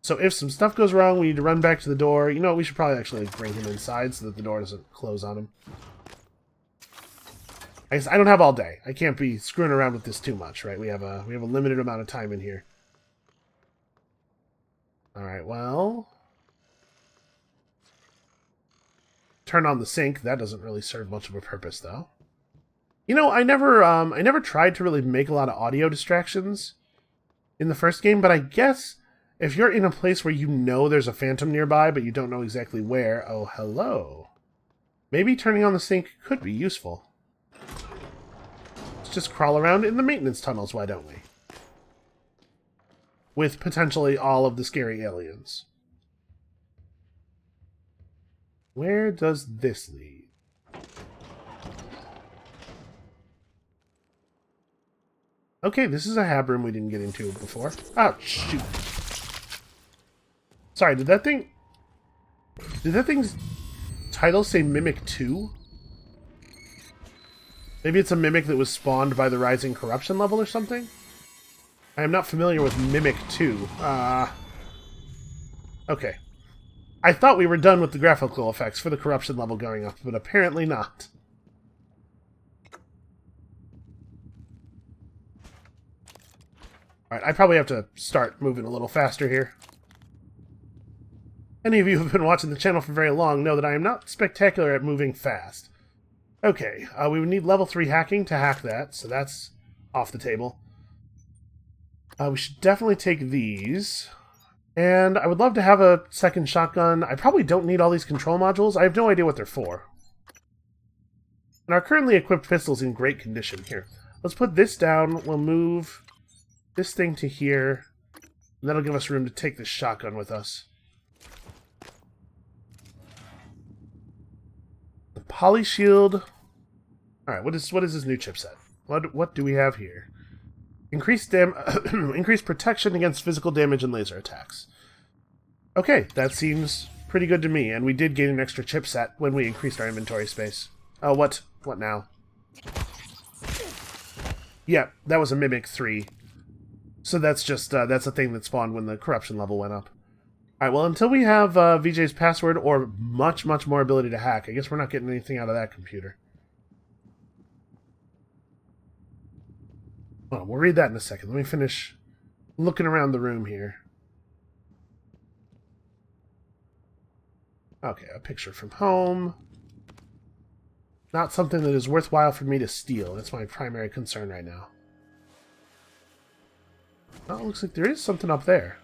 So if some stuff goes wrong, we need to run back to the door. You know what, we should probably actually bring him inside so that the door doesn't close on him. I don't have all day. I can't be screwing around with this too much, right? We have a limited amount of time in here. Alright, well... Turn on the sink. That doesn't really serve much of a purpose, though. You know, I never tried to really make a lot of audio distractions in the first game, but I guess if you're in a place where you know there's a phantom nearby, but you don't know exactly where... Oh, hello. Maybe turning on the sink could be useful. Let's just crawl around in the maintenance tunnels, why don't we? With potentially all of the scary aliens. Where does this lead? Okay, this is a hab room we didn't get into before. Oh, shoot. Sorry, did that thing's title say Mimic 2? Maybe it's a Mimic that was spawned by the rising corruption level or something? I am not familiar with Mimic 2. Okay. I thought we were done with the graphical effects for the corruption level going up, but apparently not. Alright, I probably have to start moving a little faster here. Any of you who have been watching the channel for very long know that I am not spectacular at moving fast. Okay, we would need level 3 hacking to hack that, so that's off the table. We should definitely take these. And I would love to have a second shotgun. I probably don't need all these control modules. I have no idea what they're for. And our currently equipped pistol's in great condition. Here, let's put this down. We'll move this thing to here. And that'll give us room to take this shotgun with us. The poly shield. Alright, what is this new chipset? What do we have here? Increased protection against physical damage and laser attacks. Okay, that seems pretty good to me, and we did gain an extra chipset when we increased our inventory space. Oh, what now? Yeah, that was a Mimic 3. So that's just, that's a thing that spawned when the corruption level went up. Alright, well, until we have VJ's password or much, much more ability to hack, I guess we're not getting anything out of that computer. Well, we'll read that in a second. Let me finish looking around the room here. Okay, a picture from home. Not something that is worthwhile for me to steal. That's my primary concern right now. Oh, it looks like there is something up there.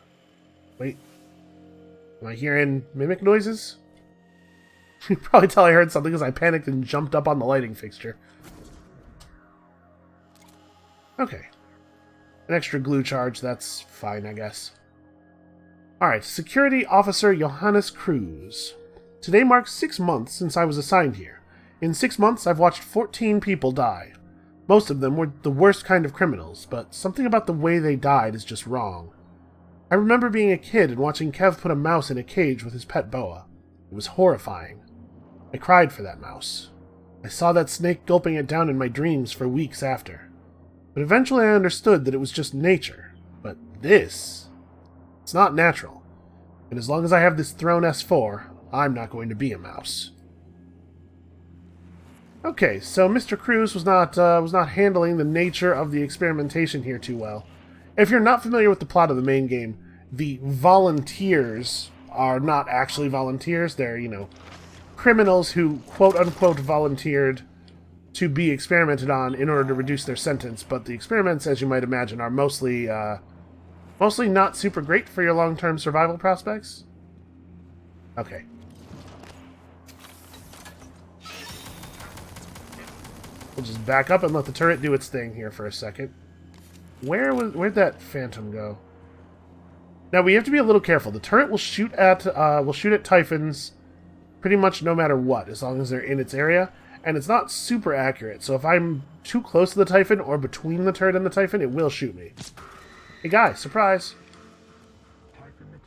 Wait. Am I hearing mimic noises? You can probably tell I heard something because I panicked and jumped up on the lighting fixture. Okay. An extra glue charge, that's fine, I guess. Alright, Security Officer Johannes KRUSE'S. Today marks 6 months since I was assigned here. In 6 months, I've watched 14 people die. Most of them were the worst kind of criminals, but something about the way they died is just wrong. I remember being a kid and watching Kev put a mouse in a cage with his pet boa. It was horrifying. I cried for that mouse. I saw that snake gulping it down in my dreams for weeks after. But eventually I understood that it was just nature. But this... it's not natural. And as long as I have this Throne S4, I'm not going to be a mouse. Okay, so Mr. KRUSE was not handling the nature of the experimentation here too well. If you're not familiar with the plot of the main game, the volunteers are not actually volunteers. They're, criminals who quote-unquote volunteered to be experimented on in order to reduce their sentence, but the experiments, as you might imagine, are mostly not super great for your long-term survival prospects. Okay. We'll just back up and let the turret do its thing here for a second. Where'd that phantom go? Now we have to be a little careful. The turret will shoot at Typhons pretty much no matter what, as long as they're in its area, and it's not super accurate. So if I'm too close to the Typhon or between the turret and the Typhon, it will shoot me. Hey guy, surprise!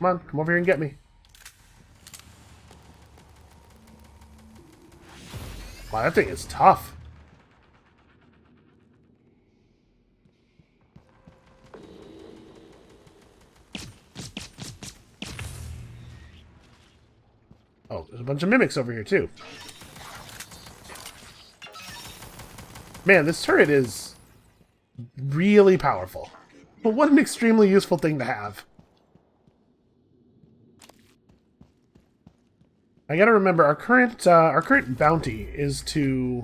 Come over here and get me. Wow, that thing is tough. Oh, there's a bunch of mimics over here, too. Man, this turret is really powerful. But what an extremely useful thing to have. I gotta remember, our current bounty is to...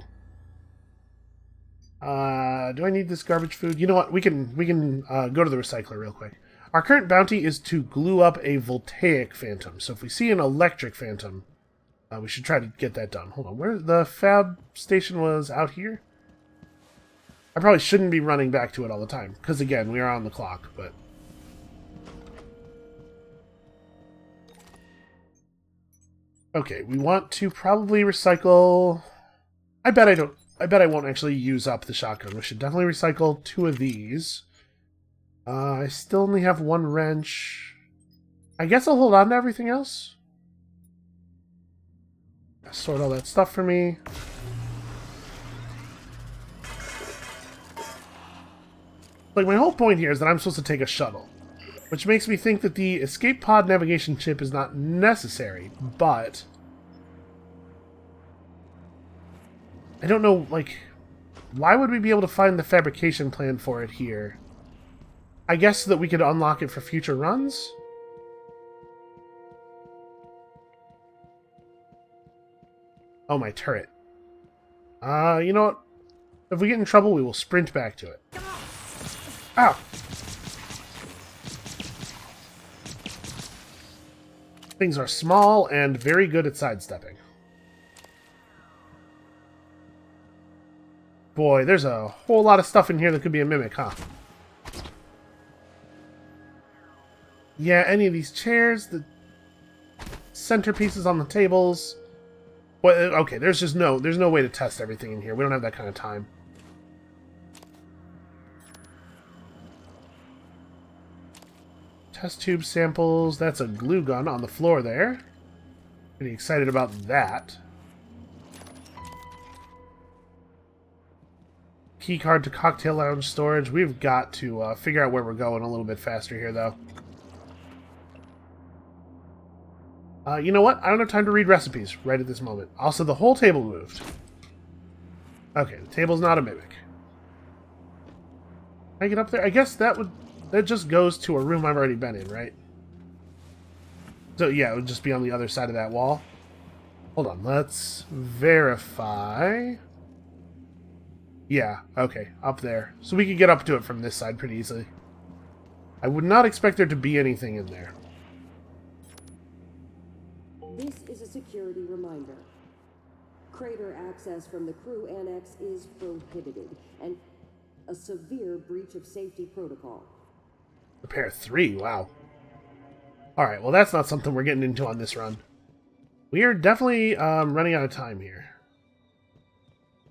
do I need this garbage food? You know what? We can go to the recycler real quick. Our current bounty is to glue up a voltaic phantom. So if we see an electric phantom, we should try to get that done. Hold on, where the fab station was out here? I probably shouldn't be running back to it all the time, because again, we are on the clock, but... Okay, we want to probably recycle... I bet I won't actually use up the shotgun. We should definitely recycle 2 of these. I still only have 1 wrench. I guess I'll hold on to everything else. Sort all that stuff for me. Like, my whole point here is that I'm supposed to take a shuttle. Which makes me think that the escape pod navigation chip is not necessary, but... I don't know, like... Why would we be able to find the fabrication plan for it here? I guess so that we could unlock it for future runs? Oh, my turret. You know what? If we get in trouble, we will sprint back to it. Ow! Things are small and very good at sidestepping. Boy, there's a whole lot of stuff in here that could be a mimic, huh? Yeah, any of these chairs, the centerpieces on the tables. Well, okay, there's no way to test everything in here. We don't have that kind of time. Test tube samples. That's a glue gun on the floor there. Pretty excited about that. Keycard to cocktail lounge storage. We've got to figure out where we're going a little bit faster here, though. You know what? I don't have time to read recipes right at this moment. Also, the whole table moved. Okay, the table's not a mimic. Can I get up there? I guess that just goes to a room I've already been in, right? So, yeah, it would just be on the other side of that wall. Hold on, let's verify. Yeah, okay, up there. So we could get up to it from this side pretty easily. I would not expect there to be anything in there. This is a security reminder. Crater access from the crew annex is prohibited, and a severe breach of safety protocol. Repair 3, wow. Alright, well that's not something we're getting into on this run. We are definitely running out of time here.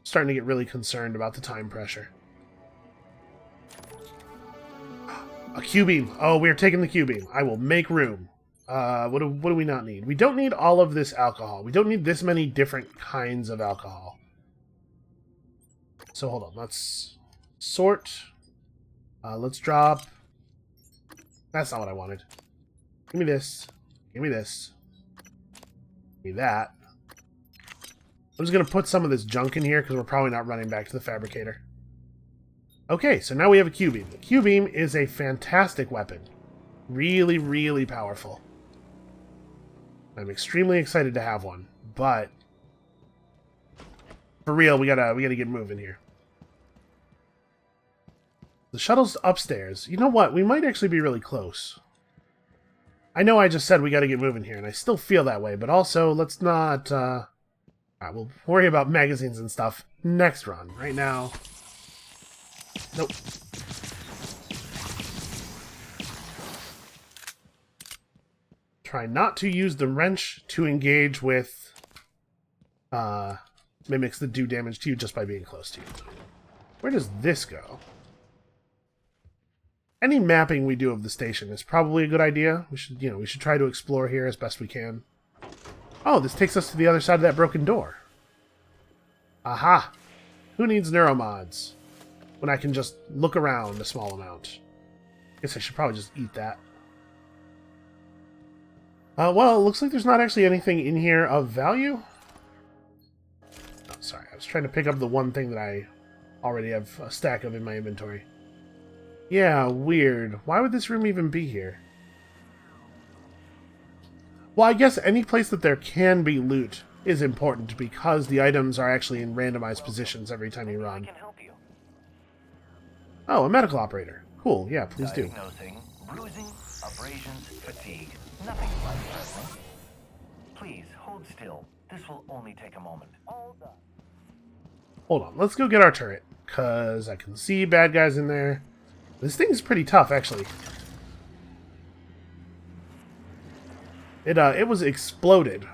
Starting to get really concerned about the time pressure. A Q-beam. Oh, we're taking the Q-beam. I will make room. What do we not need? We don't need all of this alcohol. We don't need this many different kinds of alcohol. So hold on. Let's sort. Let's drop. That's not what I wanted. Give me this. Give me this. Give me that. I'm just going to put some of this junk in here because we're probably not running back to the fabricator. Okay, so now we have a Q-beam. The Q-beam is a fantastic weapon. Really, really powerful. I'm extremely excited to have one, but for real, we gotta get moving here. The shuttle's upstairs. You know what? We might actually be really close. I know I just said we gotta get moving here, and I still feel that way, but also, let's not, Alright, we'll worry about magazines and stuff next run. Right now... Nope. Try not to use the wrench to engage with mimics that do damage to you just by being close to you. Where does this go? Any mapping we do of the station is probably a good idea. We should try to explore here as best we can. Oh, this takes us to the other side of that broken door. Aha! Who needs neuromods when I can just look around a small amount? Guess I should probably just eat that. Well, it looks like there's not actually anything in here of value. Oh, sorry, I was trying to pick up the one thing that I already have a stack of in my inventory. Yeah, weird. Why would this room even be here? Well, I guess any place that there can be loot is important because the items are actually in randomized positions every time you run. Oh, a medical operator. Cool, yeah, please do. Diagnosing bruising, abrasions, fatigue. Nothing life-threatening. Please, hold still. This will only take a moment. All done. Hold on, let's go get our turret, because I can see bad guys in there. This thing's pretty tough, actually. It was exploded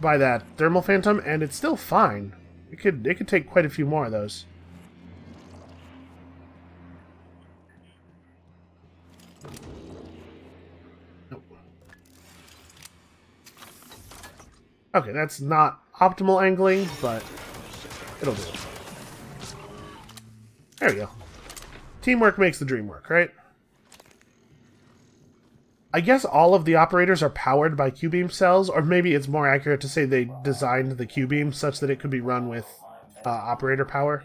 by that thermal phantom, and it's still fine. It could take quite a few more of those. Okay, that's not optimal angling, but it'll do. There we go. Teamwork makes the dream work, right? I guess all of the operators are powered by Q-beam cells, or maybe it's more accurate to say they designed the Q-beam such that it could be run with operator power.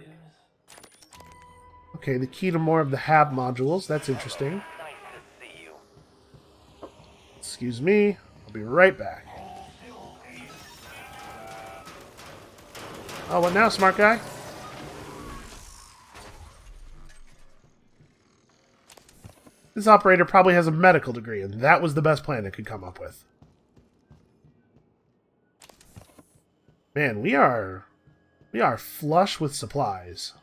Okay, the key to more of the HAB modules. That's interesting. Excuse me. I'll be right back. Oh, what now, smart guy? This operator probably has a medical degree, and that was the best plan it could come up with. Man, we are flush with supplies.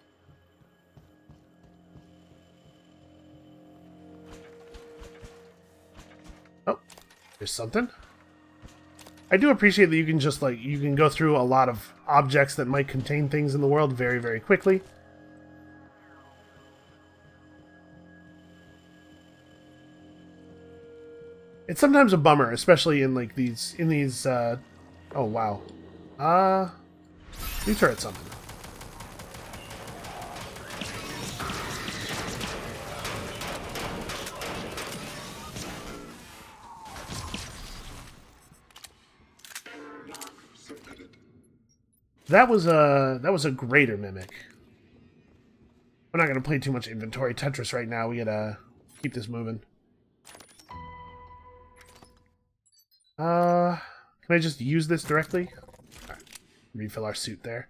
Oh, there's something. I do appreciate that you can just, you can go through a lot of objects that might contain things in the world very, very quickly. It's sometimes a bummer, especially in, these, oh, wow. New turret something. That was a greater mimic. We're not gonna play too much inventory Tetris right now. We gotta keep this moving. Can I just use this directly? Right. Refill our suit there.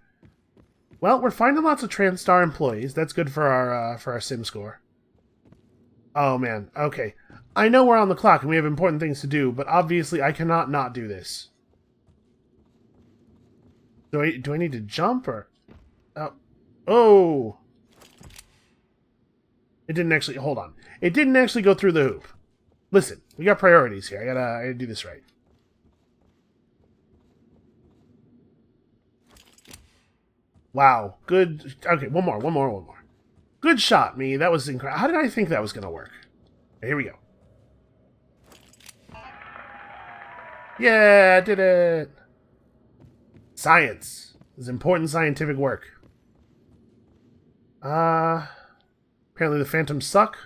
Well, we're finding lots of TranStar employees. That's good for our sim score. Oh, man. Okay. I know we're on the clock and we have important things to do, but obviously I cannot not do this. Do I need to jump or... Oh. Oh! It didn't actually... Hold on. It didn't actually go through the hoop. Listen, we got priorities here. I gotta do this right. Wow. Good. Okay, one more. Good shot, me. That was incredible. How did I think that was gonna work? Here we go. Yeah, I did it. Science. This is important scientific work. Apparently the phantoms suck.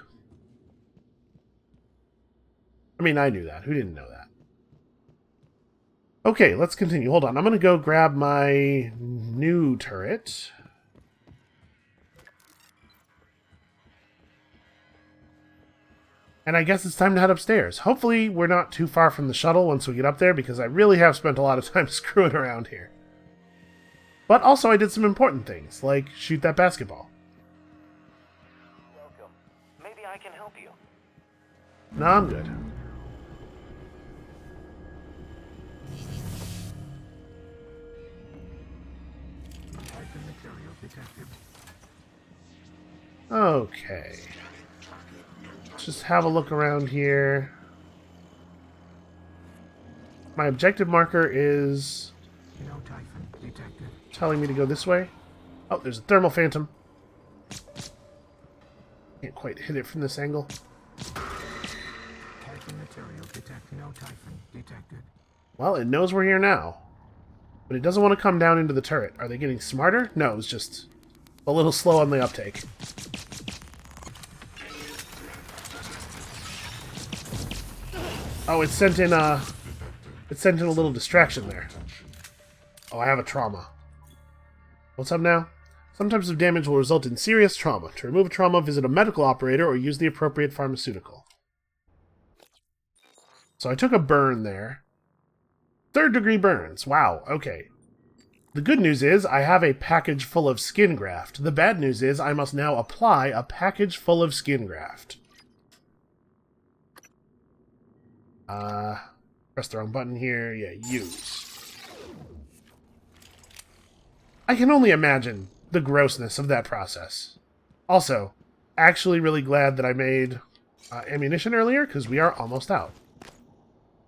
I mean, I knew that. Who didn't know that? Okay, let's continue. Hold on. I'm going to go grab my new turret. And I guess it's time to head upstairs. Hopefully we're not too far from the shuttle once we get up there, because I really have spent a lot of time screwing around here. But also I did some important things, like shoot that basketball. Welcome. Maybe I can help you. No, I'm good. Okay. Let's just have a look around here. My objective marker is telling me to go this way. Oh, there's a thermal phantom. Can't quite hit it from this angle. Well, it knows we're here now. But it doesn't want to come down into the turret. Are they getting smarter? No, it's just a little slow on the uptake. Oh, it sent in a little distraction there. Oh, I have a trauma. What's up now? Some types of damage will result in serious trauma. To remove a trauma, visit a medical operator or use the appropriate pharmaceutical. So I took a burn there. 3rd-degree burns. Wow, okay. The good news is I have a package full of skin graft. The bad news is I must now apply a package full of skin graft. Press the wrong button here. Yeah, use. I can only imagine the grossness of that process. Also, actually really glad that I made ammunition earlier, because we are almost out.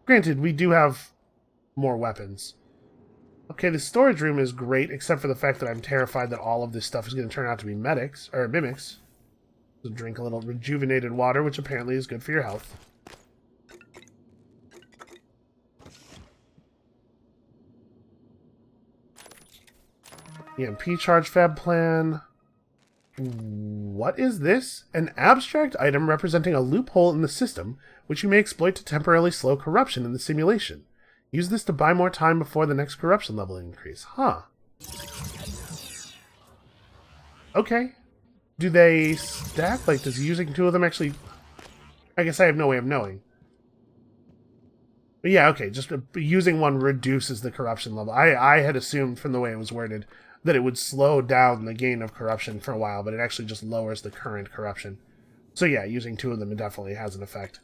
Granted, we do have more weapons. Okay, the storage room is great, except for the fact that I'm terrified that all of this stuff is going to turn out to be medics, or mimics. So drink a little rejuvenated water, which apparently is good for your health. EMP charge fab plan. What is this? An abstract item representing a loophole in the system, which you may exploit to temporarily slow corruption in the simulation. Use this to buy more time before the next corruption level increase. Huh. Okay. Do they stack? Like, does using 2 of them actually... I guess I have no way of knowing. But yeah, okay, just using 1 reduces the corruption level. I had assumed from the way it was worded that it would slow down the gain of corruption for a while, but it actually just lowers the current corruption. So yeah, using 2 of them, it definitely has an effect.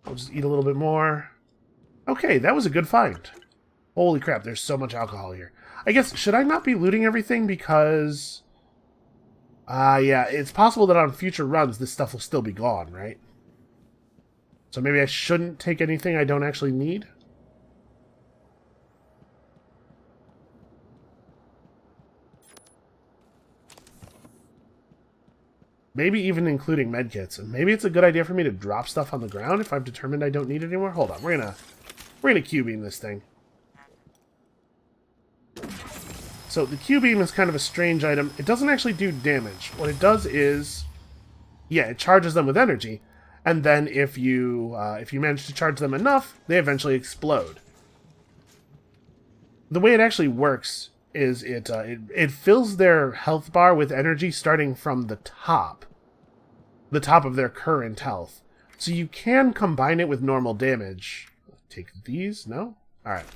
I'll just eat a little bit more. Okay, that was a good find. Holy crap, there's so much alcohol here. I guess, should I not be looting everything because... yeah, it's possible that on future runs this stuff will still be gone, right? So maybe I shouldn't take anything I don't actually need? Maybe even including medkits. And maybe it's a good idea for me to drop stuff on the ground if I've determined I don't need it anymore. Hold on, we're gonna Q-beam this thing. So the Q-beam is kind of a strange item. It doesn't actually do damage. What it does is, yeah, it charges them with energy, and then if you manage to charge them enough, they eventually explode. The way it actually works is it fills their health bar with energy starting from the top of their current health. So you can combine it with normal damage. Take these? No? Alright.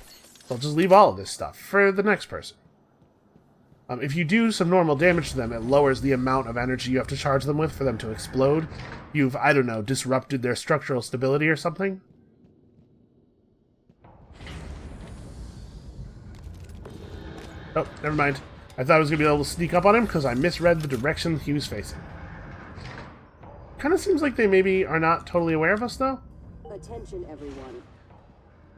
I'll just leave all of this stuff for the next person. If you do some normal damage to them, it lowers the amount of energy you have to charge them with for them to explode. You've, I don't know, disrupted their structural stability or something. Oh, never mind. I thought I was going to be able to sneak up on him because I misread the direction he was facing. Kind of seems like they maybe are not totally aware of us, though. Attention, everyone.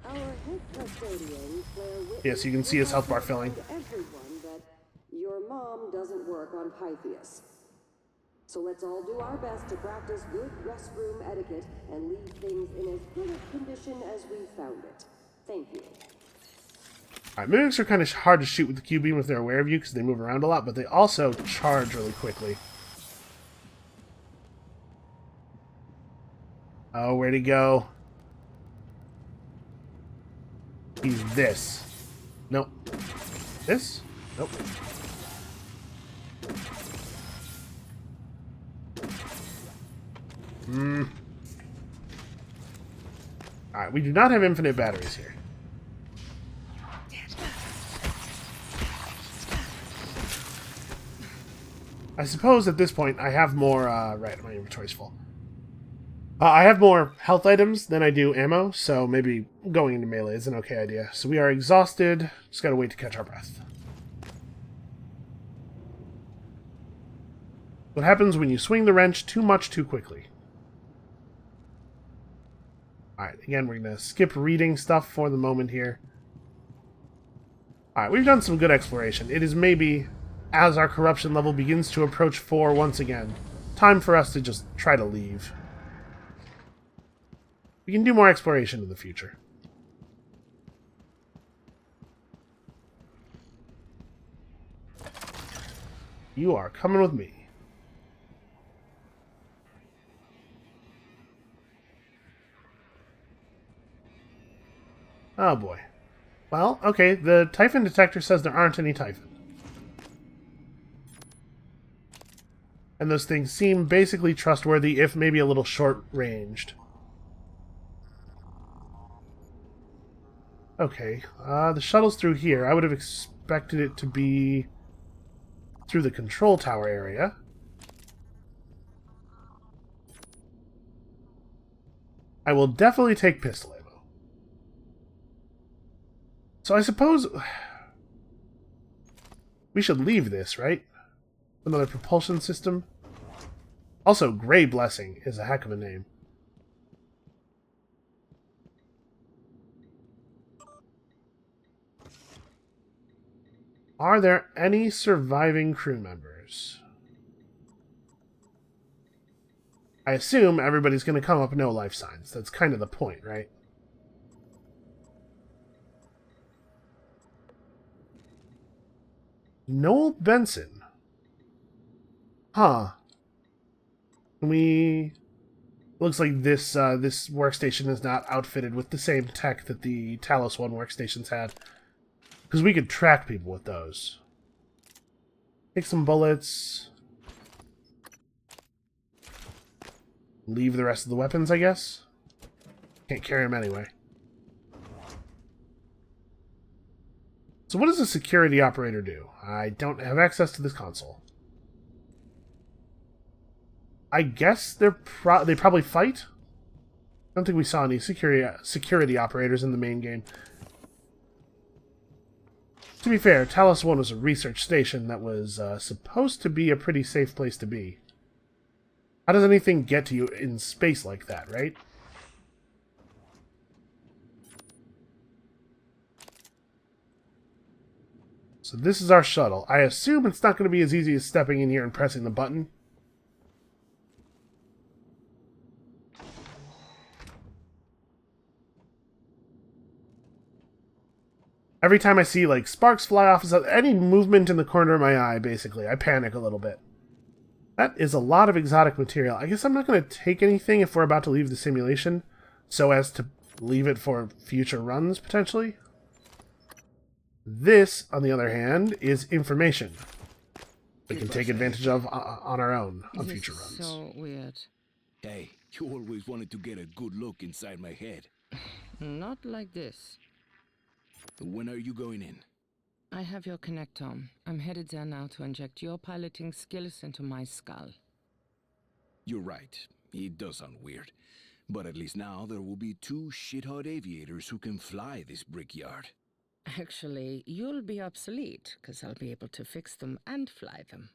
Our head custodian, Claire Whitney, Yes, you can see his health bar filling. everyone that your mom doesn't work on Pythias. So let's all do our best to practice good restroom etiquette and leave things in as good a condition as we found it. Thank you. Alright, mimics are kind of hard to shoot with the Q-beam if they're aware of you because they move around a lot, but they also charge really quickly. Oh, where'd he go? He's this. Nope. This? Nope. Alright, we do not have infinite batteries here. I suppose at this point I have more, right, my inventory's full. I have more health items than I do ammo, so maybe going into melee is an okay idea. So we are exhausted, just gotta wait to catch our breath. What happens when you swing the wrench too much too quickly? Alright, again, we're gonna skip reading stuff for the moment here. Alright, we've done some good exploration. It is maybe, as our corruption level begins to approach 4 once again, time for us to just try to leave. We can do more exploration in the future. You are coming with me. Oh boy. Well, okay, the Typhon detector says there aren't any Typhon. And those things seem basically trustworthy, if maybe a little short-ranged. Okay, the shuttle's through here. I would have expected it to be through the control tower area. I will definitely take pistol ammo. So I suppose we should leave this, right? Another propulsion system. Also, Grey Blessing is a heck of a name. Are there any surviving crew members? I assume everybody's going to come up no life signs. That's kind of the point, right? Noel Benson. Huh. Looks like this this workstation is not outfitted with the same tech that the Talos 1 workstations had. Because we could track people with those. Take some bullets. Leave the rest of the weapons, I guess. Can't carry them anyway. So what does a security operator do? I don't have access to this console. I guess they probably fight? I don't think we saw any security operators in the main game. To be fair, Talos 1 was a research station that was supposed to be a pretty safe place to be. How does anything get to you in space like that, right? So this is our shuttle. I assume it's not going to be as easy as stepping in here and pressing the button. Every time I see, like, sparks fly off, any movement in the corner of my eye, basically, I panic a little bit. That is a lot of exotic material. I guess I'm not going to take anything if we're about to leave the simulation, so as to leave it for future runs, potentially. This, on the other hand, is information we can take advantage of on our own on future runs. So weird. Hey, you always wanted to get a good look inside my head. Not like this. When are you going in? I have your connectome. I'm headed there now to inject your piloting skills into my skull. You're right. It does sound weird. But at least now there will be 2 shit-hot aviators who can fly this brickyard. Actually, you'll be obsolete, because I'll be able to fix them and fly them.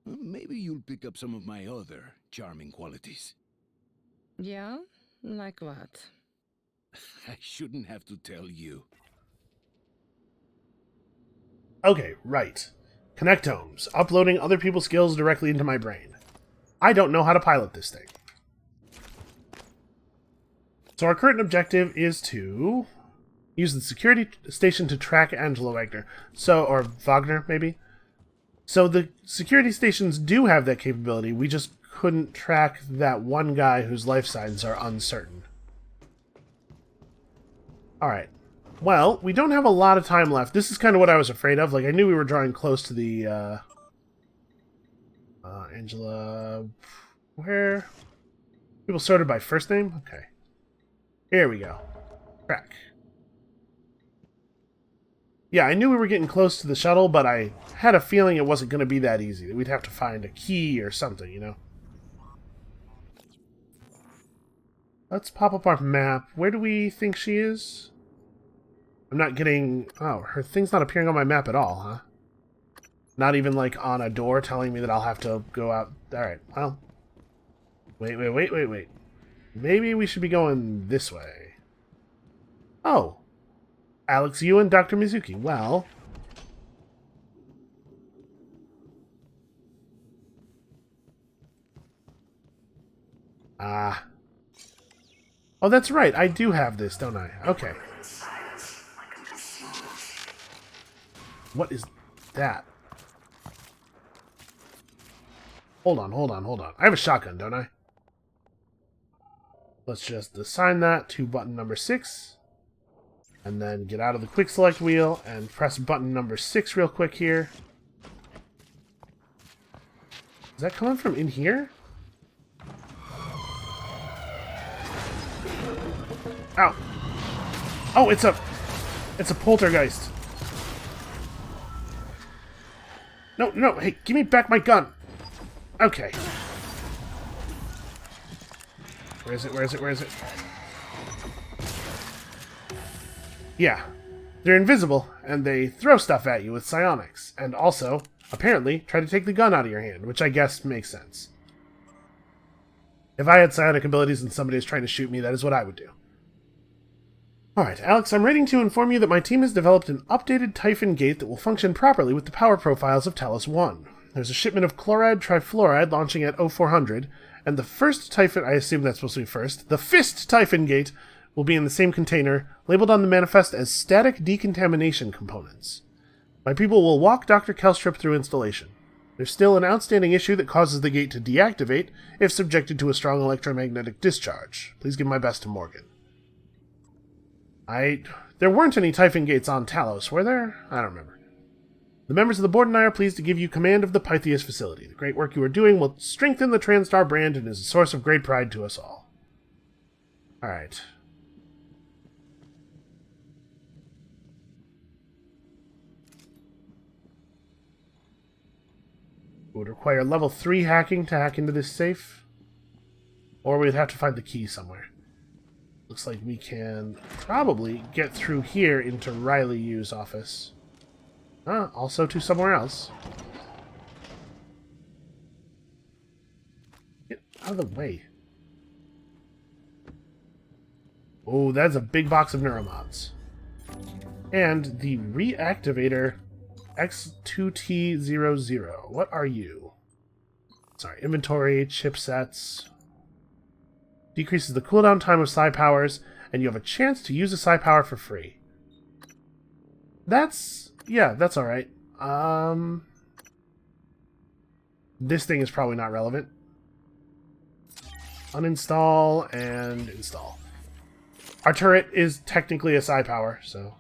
Maybe you'll pick up some of my other charming qualities. Yeah? Like what? I shouldn't have to tell you. Okay, right. Connectomes. Uploading other people's skills directly into my brain. I don't know how to pilot this thing. So our current objective is to use the security station to track Angelo Wagner. Or Wagner, maybe? So the security stations do have that capability, we just couldn't track that one guy whose life signs are uncertain. Alright. Well, we don't have a lot of time left. This is kind of what I was afraid of. Like, I knew we were drawing close to the, Angela... Where? People sorted by first name? Okay. Here we go. Track. Yeah, I knew we were getting close to the shuttle, but I had a feeling it wasn't going to be that easy. That we'd have to find a key or something, you know? Let's pop up our map. Where do we think she is? I'm not getting... Oh, her thing's not appearing on my map at all, huh? Not even, like, on a door telling me that I'll have to go out... Alright, well... Wait. Maybe we should be going this way. Oh. Alex, you and Dr. Mizuki. Well... Oh, that's right. I do have this, don't I? Okay. What is that? Hold on. I have a shotgun, don't I? Let's just assign that to button number 6. And then get out of the quick select wheel and press button number 6 real quick here. Is that coming from in here? Ow! Oh, it's a poltergeist. No, hey, give me back my gun. Okay. Where is it? Yeah. They're invisible, and they throw stuff at you with psionics, and also, apparently, try to take the gun out of your hand, which I guess makes sense. If I had psionic abilities and somebody is trying to shoot me, that is what I would do. Alright, Alex, I'm writing to inform you that my team has developed an updated Typhon gate that will function properly with the power profiles of Talos 1. There's a shipment of chloride trifluoride launching at 0400, and the first Typhon... I assume that's supposed to be first. The fist Typhon gate will be in the same container, labeled on the manifest as static decontamination components. My people will walk Dr. COURTSHP through installation. There's still an outstanding issue that causes the gate to deactivate if subjected to a strong electromagnetic discharge. Please give my best to Morgan. There weren't any Typhon gates on Talos, were there? I don't remember. The members of the board and I are pleased to give you command of the Pythias facility. The great work you are doing will strengthen the TranStar brand and is a source of great pride to us all. Alright. It would require level 3 hacking to hack into this safe. Or we'd have to find the key somewhere. Looks like we can probably get through here into Riley Yu's office. Also to somewhere else. Get out of the way. Oh, that's a big box of neuromods. And the reactivator X2T00. What are you? Sorry, inventory, chipsets. Decreases the cooldown time of psi powers, and you have a chance to use a psi power for free. Yeah, that's alright. This thing is probably not relevant. Uninstall and install. Our turret is technically a psi power, so...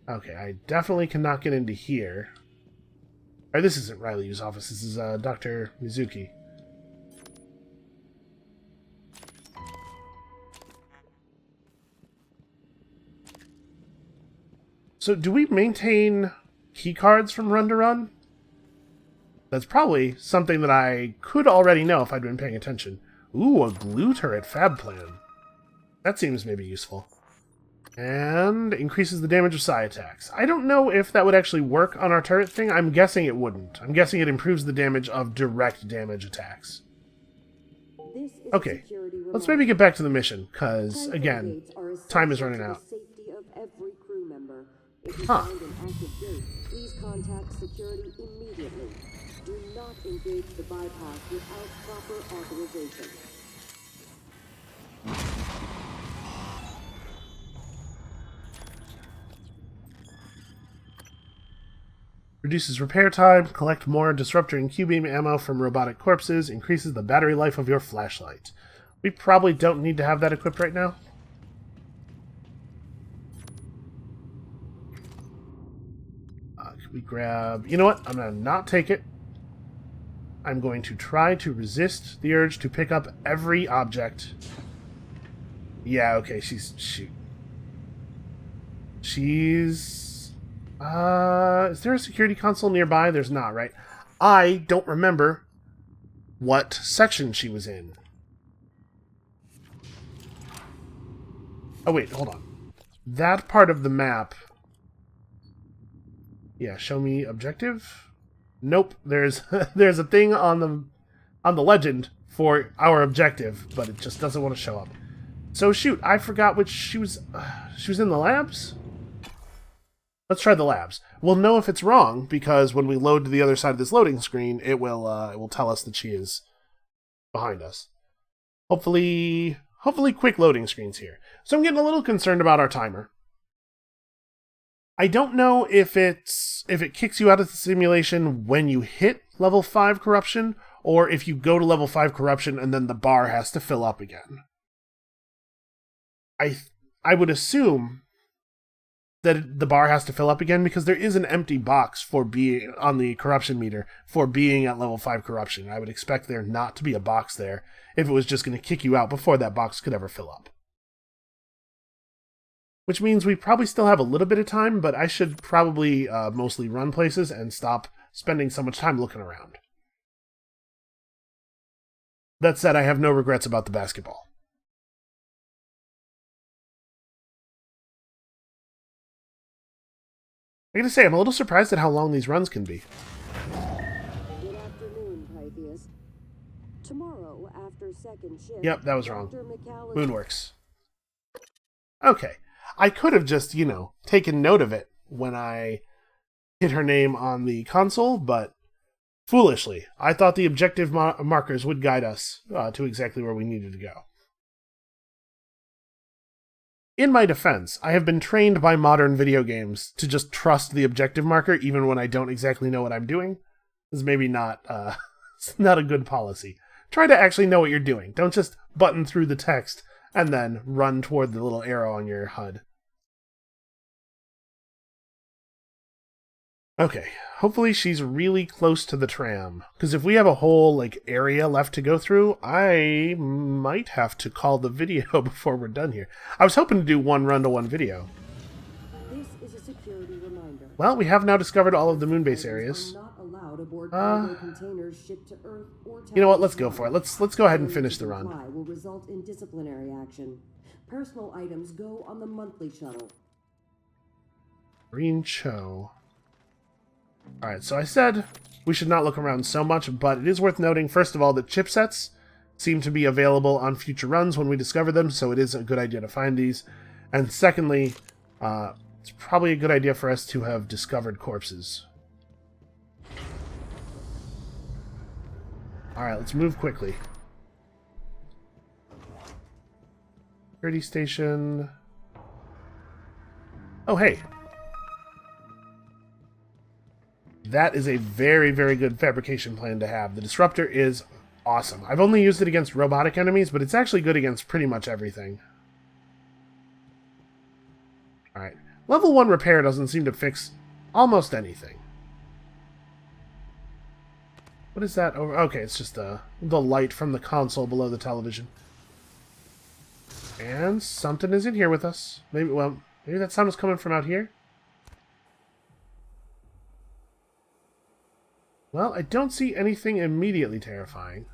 Okay, I definitely cannot get into here. Or this isn't Riley Yu's office, this is Dr. Mizuki. So do we maintain key cards from run to run? That's probably something that I could already know if I'd been paying attention. Ooh, a glue turret fab plan. That seems maybe useful. And increases the damage of psi attacks. I don't know if that would actually work on our turret thing. I'm guessing it wouldn't. I'm guessing it improves the damage of direct damage attacks. Okay, let's maybe get back to the mission, because, again, time is running out. Huh. Please contact security immediately. Do not engage the bypass without proper authorization. Reduces repair time, collect more disruptor and Q-beam ammo from robotic corpses, increases the battery life of your flashlight. We probably don't need to have that equipped right now. Can we grab... You know what? I'm going to not take it. I'm going to try to resist the urge to pick up every object. Yeah, okay, she's... is there a security console nearby? There's not, right? I don't remember what section she was in. Oh, wait, hold on. That part of the map... Yeah, show me objective? Nope, there's there's a thing on the legend for our objective, but it just doesn't want to show up. So shoot, I forgot which she was in the labs? Let's try the labs. We'll know if it's wrong, because when we load to the other side of this loading screen, it will tell us that she is behind us. Hopefully quick loading screens here. So I'm getting a little concerned about our timer. I don't know if it kicks you out of the simulation when you hit level 5 corruption, or if you go to level 5 corruption and then the bar has to fill up again. I would assume that the bar has to fill up again, because there is an empty box for being on the corruption meter for being at level 5 corruption. I would expect there not to be a box there if it was just going to kick you out before that box could ever fill up. Which means we probably still have a little bit of time, but I should probably mostly run places and stop spending so much time looking around. That said, I have no regrets about the basketball. I gotta say, I'm a little surprised at how long these runs can be. Good afternoon, Pythias. Tomorrow, after second shift... Yep, that was wrong. Moonworks. Okay. I could have just, taken note of it when I hit her name on the console, but foolishly, I thought the objective markers would guide us to exactly where we needed to go. In my defense, I have been trained by modern video games to just trust the objective marker even when I don't exactly know what I'm doing. This is maybe not a good policy. Try to actually know what you're doing. Don't just button through the text and then run toward the little arrow on your HUD. Okay, hopefully she's really close to the tram, because if we have a whole area left to go through, I might have to call the video before we're done here. I was hoping to do one run-to-one video. This is a security reminder. Well, we have now discovered all of the moonbase areas. You know what? Let's go for it. Let's go ahead and finish the run. Will result in disciplinary action. Personal items go on the monthly shuttle. Green Cho. Alright, so I said we should not look around so much, but it is worth noting, first of all, that chipsets seem to be available on future runs when we discover them, so it is a good idea to find these. And secondly, it's probably a good idea for us to have discovered corpses. Alright, let's move quickly. Security station. Oh, hey. That is a very, very good fabrication plan to have. The disruptor is awesome. I've only used it against robotic enemies, but it's actually good against pretty much everything. Alright. Level 1 repair doesn't seem to fix almost anything. What is that over? Okay, it's just the light from the console below the television. And something is in here with us. Maybe that sound is coming from out here. Well, I don't see anything immediately terrifying.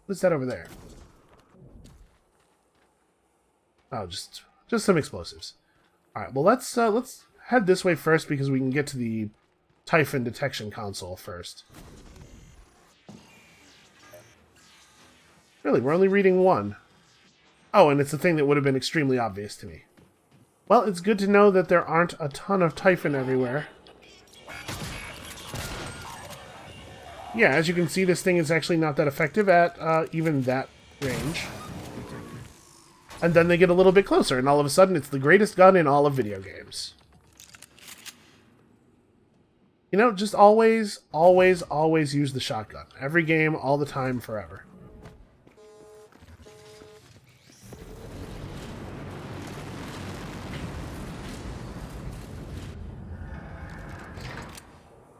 What's that over there? Oh, just some explosives. All right. Well, let's head this way first because we can get to the Typhon detection console first. Really, we're only reading one. Oh, and it's a thing that would have been extremely obvious to me. Well, it's good to know that there aren't a ton of Typhon everywhere. Yeah, as you can see, this thing is actually not that effective at even that range. And then they get a little bit closer, and all of a sudden it's the greatest gun in all of video games. You know, just always, always, always use the shotgun. Every game, all the time, forever.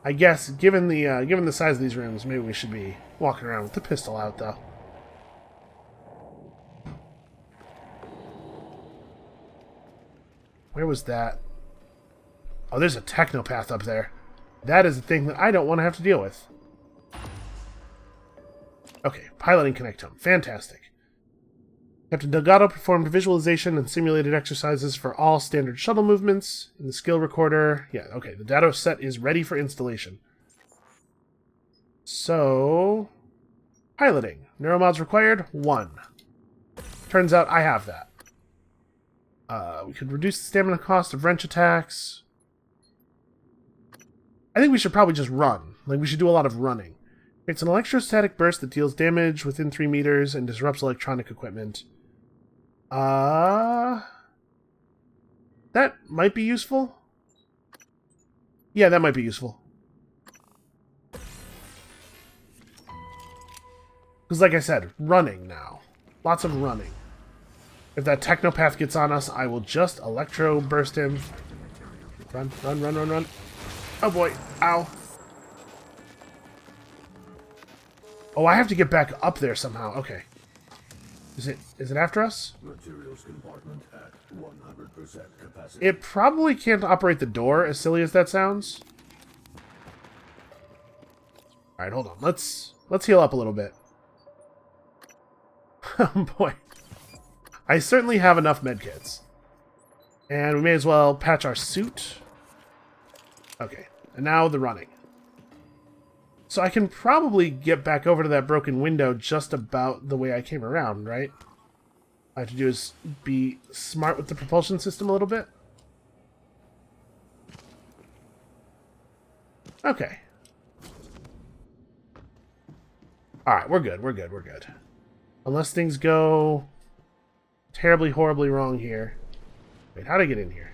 I guess, given the size of these rooms, maybe we should be walking around with the pistol out, though. Where was that? Oh, there's a technopath up there. That is a thing that I don't want to have to deal with. Okay, piloting connectome. Fantastic. Captain Delgado performed visualization and simulated exercises for all standard shuttle movements. In the skill recorder... Yeah, okay, the data set is ready for installation. So... Piloting. Neuromods required? 1. Turns out I have that. We could reduce the stamina cost of wrench attacks. I think we should probably just run. Like, we should do a lot of running. It's an electrostatic burst that deals damage within 3 meters and disrupts electronic equipment. That might be useful. Yeah, that might be useful. Because like I said, running now. Lots of running. If that technopath gets on us, I will just electro burst him. Run, run, run, run, run. Oh boy, ow. Oh, I have to get back up there somehow. Okay. Is it after us? Materials compartment at 100% capacity. It probably can't operate the door, as silly as that sounds. Alright, hold on. Let's heal up a little bit. Oh boy. I certainly have enough medkits. And we may as well patch our suit. Okay, and now the running. So I can probably get back over to that broken window just about the way I came around, right? All I have to do is be smart with the propulsion system a little bit. Okay. Alright, we're good, we're good, we're good. Unless things go terribly, horribly wrong here. Wait, how'd I get in here?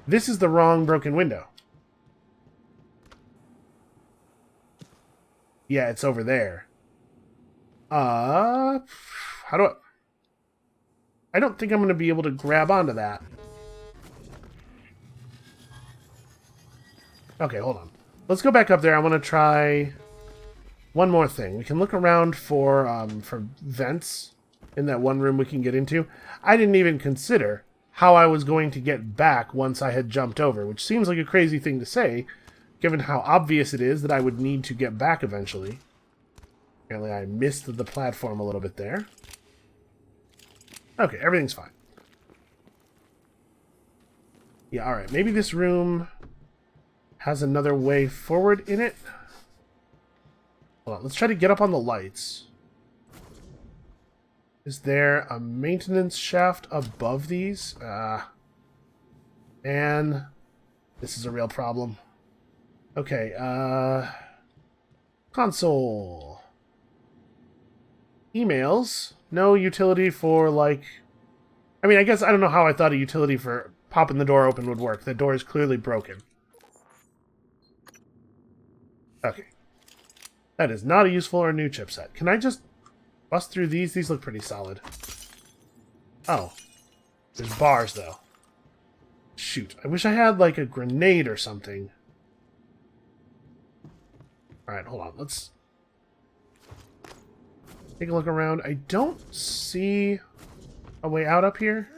This is the wrong broken window. Yeah, it's over there. How do I don't think I'm going to be able to grab onto that. Okay, hold on. Let's go back up there. I want to try one more thing. We can look around for vents in that one room we can get into. I didn't even consider how I was going to get back once I had jumped over, which seems like a crazy thing to say, given how obvious it is that I would need to get back eventually. Apparently I missed the platform a little bit there. Okay, everything's fine. Yeah, alright. Maybe this room has another way forward in it. Hold on, let's try to get up on the lights. Is there a maintenance shaft above these? And this is a real problem. Okay, console. Emails. No utility for, like... I mean, I guess I don't know how I thought a utility for popping the door open would work. The door is clearly broken. Okay. That is not a useful or new chipset. Can I just bust through these? These look pretty solid. Oh. There's bars, though. Shoot. I wish I had, like, a grenade or something. Alright, hold on. Let's take a look around. I don't see a way out up here.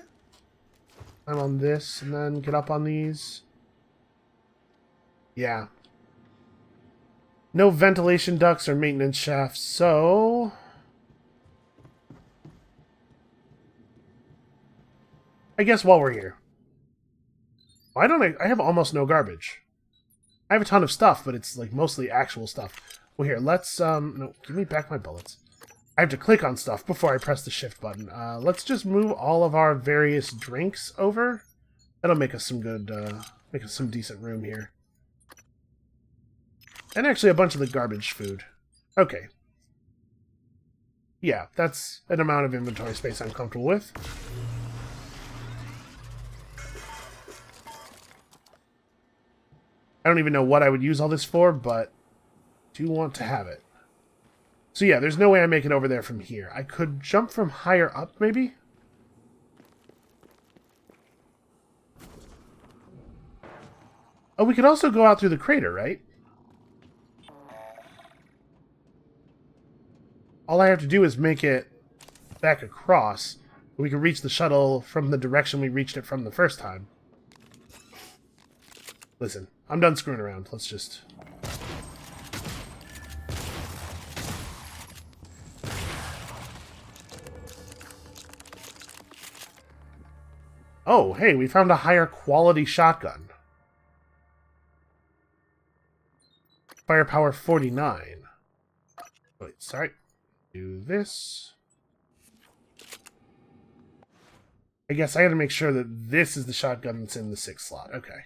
I'm on this, and then get up on these. Yeah. No ventilation ducts or maintenance shafts, so... I guess while we're here. Why don't I have almost no garbage. I have a ton of stuff, but it's like mostly actual stuff. Well, here, let's, no, give me back my bullets. I have to click on stuff before I press the shift button. Let's just move all of our various drinks over. That'll make us some good, make us some decent room here. And actually a bunch of the garbage food. Okay. Yeah, that's an amount of inventory space I'm comfortable with. I don't even know what I would use all this for, but I do want to have it. So yeah, there's no way I make it over there from here. I could jump from higher up, maybe? Oh, we could also go out through the crater, right? All I have to do is make it back across. We can reach the shuttle from the direction we reached it from the first time. Listen, I'm done screwing around. Let's just... Oh, hey, we found a higher quality shotgun. Firepower 49. Wait, sorry. Do this. I guess I gotta make sure that this is the shotgun that's in the 6th slot. Okay.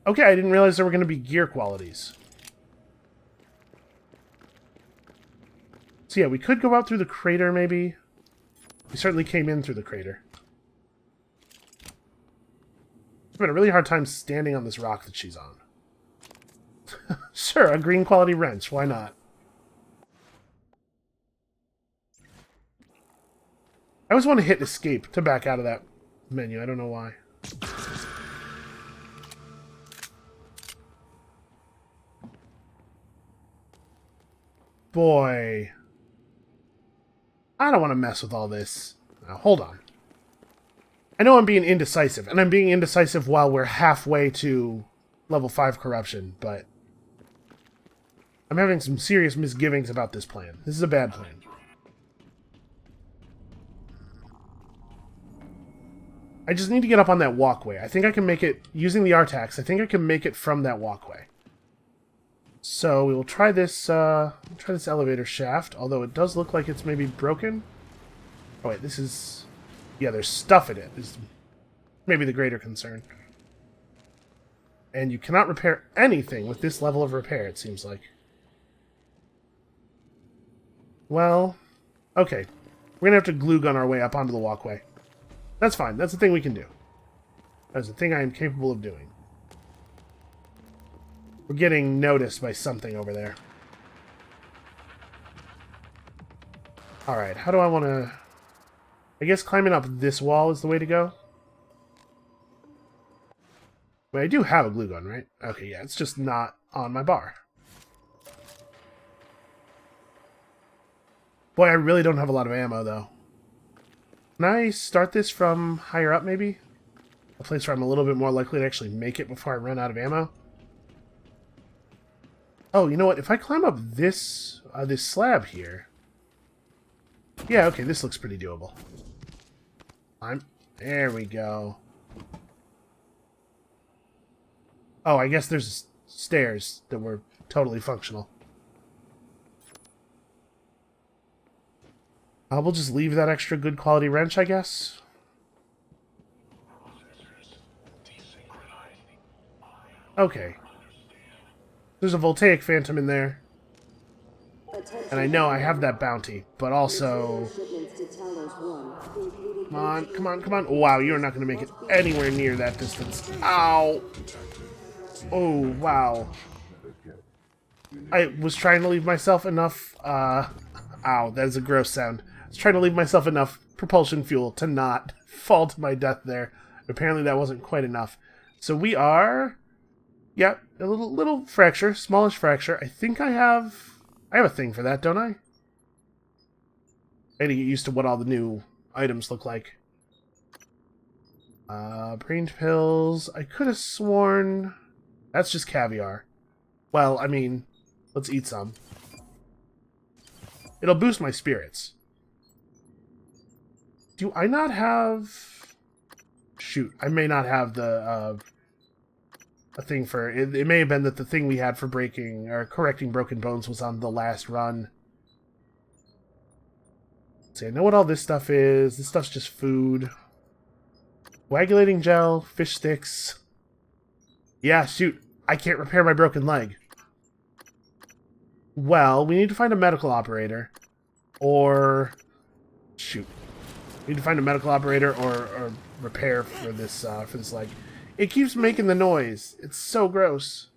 Okay, I didn't realize there were gonna be gear qualities. So yeah, we could go out through the crater, maybe. We certainly came in through the crater. It's been a really hard time standing on this rock that she's on. Sure, a green quality wrench. Why not? I always want to hit escape to back out of that menu. I don't know why. Boy. I don't want to mess with all this. Now, hold on. I know I'm being indecisive, and I'm being indecisive while we're halfway to level 5 corruption, but I'm having some serious misgivings about this plan. This is a bad plan. I just need to get up on that walkway. I think I can make it, using the Artax, I think I can make it from that walkway. So we will try this elevator shaft, although it does look like it's maybe broken. Oh wait, this is... Yeah, there's stuff in it. This is maybe the greater concern. And you cannot repair anything with this level of repair, it seems like. Well, okay. We're gonna have to glue gun our way up onto the walkway. That's fine. That's a thing we can do. That's a thing I am capable of doing. We're getting noticed by something over there. Alright, how do I want to... I guess climbing up this wall is the way to go. But I do have a glue gun, right? Okay, yeah, it's just not on my bar. Boy, I really don't have a lot of ammo, though. Can I start this from higher up, maybe? A place where I'm a little bit more likely to actually make it before I run out of ammo? Oh, you know what? If I climb up this this slab here... Yeah, okay, this looks pretty doable. There we go. Oh, I guess there's stairs that were totally functional. We'll just leave that extra good quality wrench, I guess. Okay. There's a voltaic phantom in there. And I know I have that bounty, but also... Come on, come on, come on. Wow, you're not going to make it anywhere near that distance. Ow! Oh, wow. I was trying to leave myself enough... Ow, that is a gross sound. I was trying to leave myself enough propulsion fuel to not fall to my death there. Apparently that wasn't quite enough. So we are... Yeah, a little fracture, smallish fracture. I think I have a thing for that, don't I? I gotta get used to what all the new items look like. Brain pills. I could have sworn That's just caviar. Well, I mean, let's eat some. It'll boost my spirits. Do I not have... Shoot, I may not have the, a thing for... It may have been that the thing we had for breaking, or correcting broken bones was on the last run. Let's see, I know what all this stuff is. This stuff's just food. Coagulating gel, fish sticks. Yeah, shoot, I can't repair my broken leg. Well, we need to find a medical operator. Or... Shoot. We need to find a medical operator or repair for this leg. It keeps making the noise. It's so gross.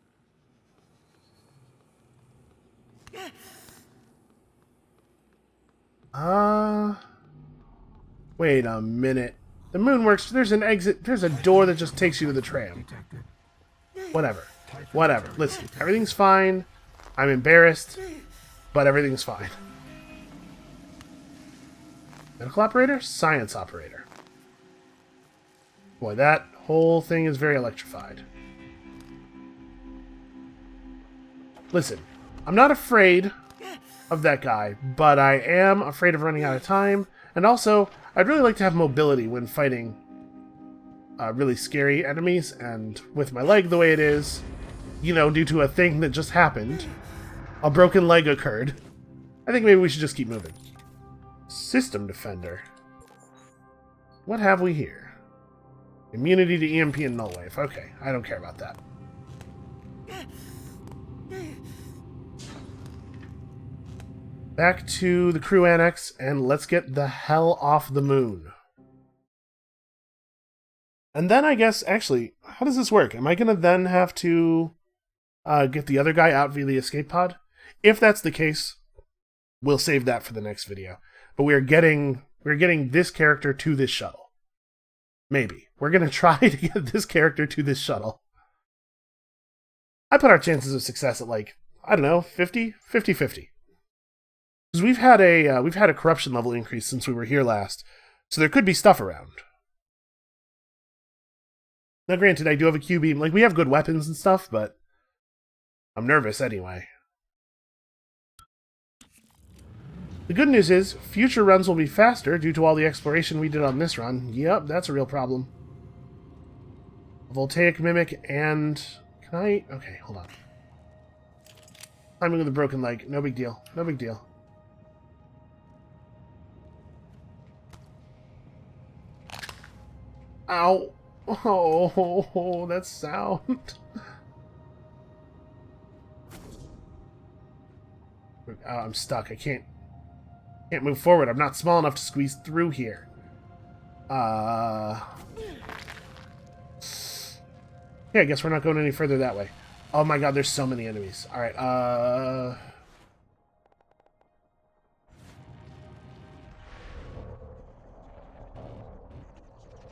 Wait a minute. The moon works. There's an exit. There's a door that just takes you to the tram. Whatever. Whatever. Listen, everything's fine. I'm embarrassed, but everything's fine. Medical operator? Science operator. Boy, that whole thing is very electrified. Listen, I'm not afraid of that guy, but I am afraid of running out of time, and also, I'd really like to have mobility when fighting really scary enemies, and with my leg the way it is, you know, due to a thing that just happened, a broken leg occurred, I think maybe we should just keep moving. System Defender. What have we here? Immunity to EMP and Null Wave. Okay, I don't care about that. Back to the crew annex, and let's get the hell off the moon. And then I guess, actually, how does this work? Am I going to then have to get the other guy out via the escape pod? If that's the case, we'll save that for the next video. But we're getting this character to this shuttle. Maybe. We're going to try to get this character to this shuttle. I put our chances of success at, like, I don't know, 50? 50-50. Because we've had a corruption level increase since we were here last, so there could be stuff around. Now granted, I do have a Q-beam. Like, we have good weapons and stuff, but I'm nervous anyway. The good news is, future runs will be faster due to all the exploration we did on this run. Yep, that's a real problem. Voltaic Mimic and... Can I... Okay, hold on. Climbing with a broken leg. No big deal. No big deal. Ow! Oh, that sound. I'm stuck. I can't move forward. I'm not small enough to squeeze through here. Yeah, I guess we're not going any further that way. Oh my god, there's so many enemies. Alright,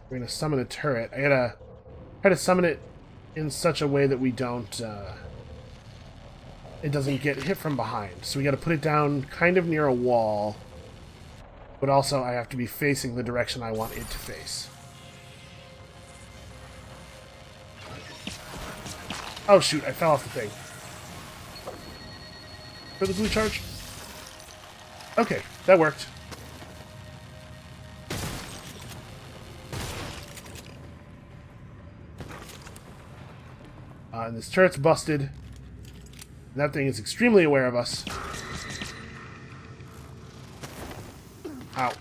we're gonna summon a turret. I gotta try to summon it in such a way that we don't, it doesn't get hit from behind. So we gotta put it down kind of near a wall. But also, I have to be facing the direction I want it to face. Oh shoot, I fell off the thing. For the blue charge? Okay, that worked. And this turret's busted. That thing is extremely aware of us. Ow.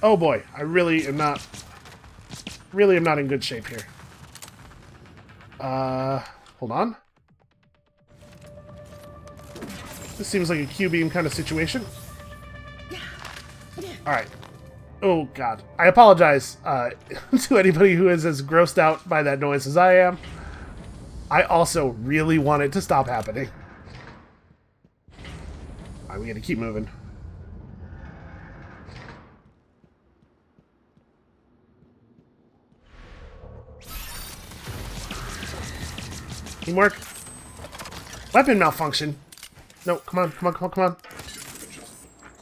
Oh boy, I really am not in good shape here. Hold on. This seems like a Q-beam kind of situation. Alright. Oh god. I apologize to anybody who is as grossed out by that noise as I am. I also really want it to stop happening. Alright, we gotta keep moving. Teamwork. Weapon malfunction. No, come on, come on, come on, come on.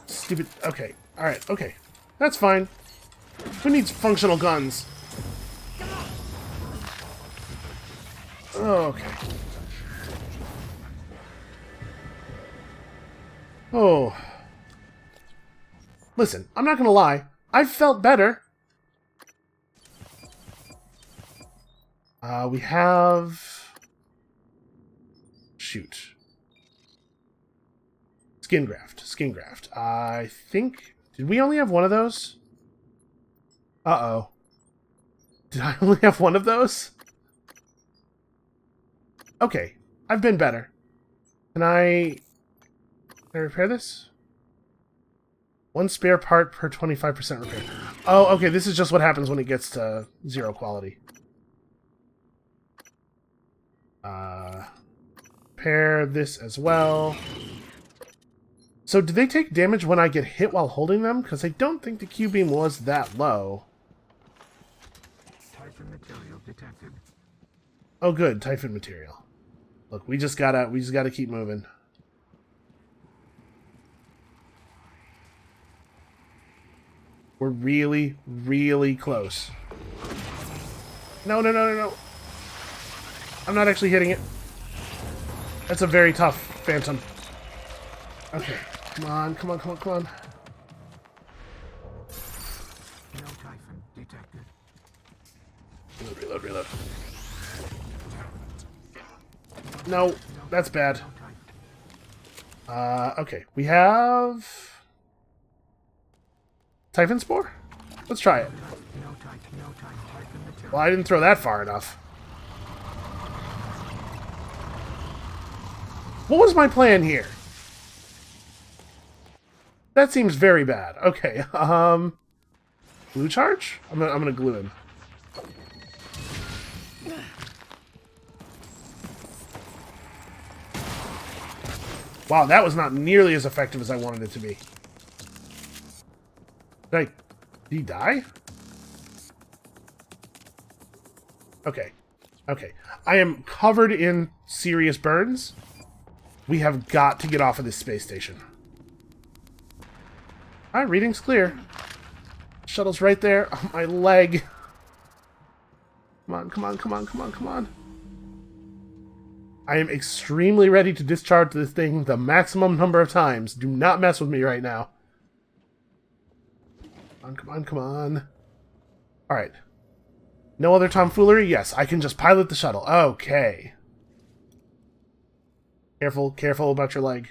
Stupid. Okay. Alright, okay. That's fine. Who needs functional guns? Oh, okay. Oh. Listen, I'm not gonna lie. I've felt better. We have... Shoot. Skin graft. Skin graft. I think... Did we only have one of those? Uh-oh. Did I only have one of those? Okay. I've been better. Can I repair this? One spare part per 25% repair. Oh, okay. This is just what happens when it gets to 0 quality. Repair this as well. So, do they take damage when I get hit while holding them? Because I don't think the Q-beam was that low. Typhon material detected. Oh, good. Typhon material. Look, we just gotta keep moving. We're really, really close. No, no, no, no, no. I'm not actually hitting it. That's a very tough phantom. Okay. Come on, come on, come on, come on. No Typhon detected. Reload, reload, reload. No, that's bad. Okay. We have... Typhon Spore? Let's try it. Well, I didn't throw that far enough. What was my plan here? That seems very bad. Okay, glue charge? I'm gonna glue him. Wow, that was not nearly as effective as I wanted it to be. Did he die? Okay. Okay. I am covered in serious burns. We have got to get off of this space station. Alright, reading's clear. Shuttle's right there. Oh, my leg. Come on, come on, come on, come on, come on. I am extremely ready to discharge this thing the maximum number of times. Do not mess with me right now. Come on, come on, come on. Alright. No other tomfoolery? Yes, I can just pilot the shuttle. Okay. Careful, careful about your leg.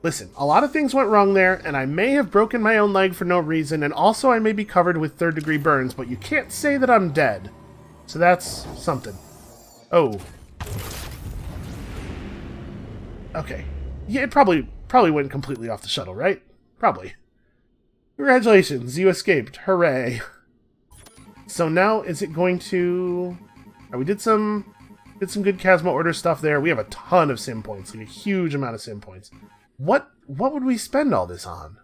Listen, a lot of things went wrong there, and I may have broken my own leg for no reason, and also I may be covered with third-degree burns, but you can't say that I'm dead. So that's something. Oh. Okay. Yeah, it probably went completely off the shuttle, right? Probably. Congratulations, you escaped. Hooray. So now, is it going to... we did some good Chasma Order stuff there. We have a ton of sim points, like a huge amount of sim points. What would we spend all this on?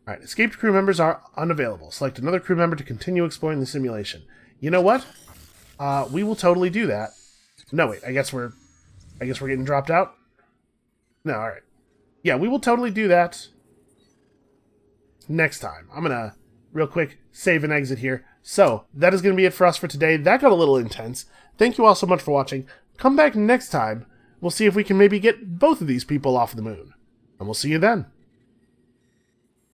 Alright, escaped crew members are unavailable. Select another crew member to continue exploring the simulation. You know what? We will totally do that. No, wait, I guess we're getting dropped out? No, alright. Yeah, we will totally do that next time. I'm gonna, real quick, save and exit here. So, that is gonna be it for us for today. That got a little intense. Thank you all so much for watching. Come back next time. We'll see if we can maybe get both of these people off the moon. And we'll see you then.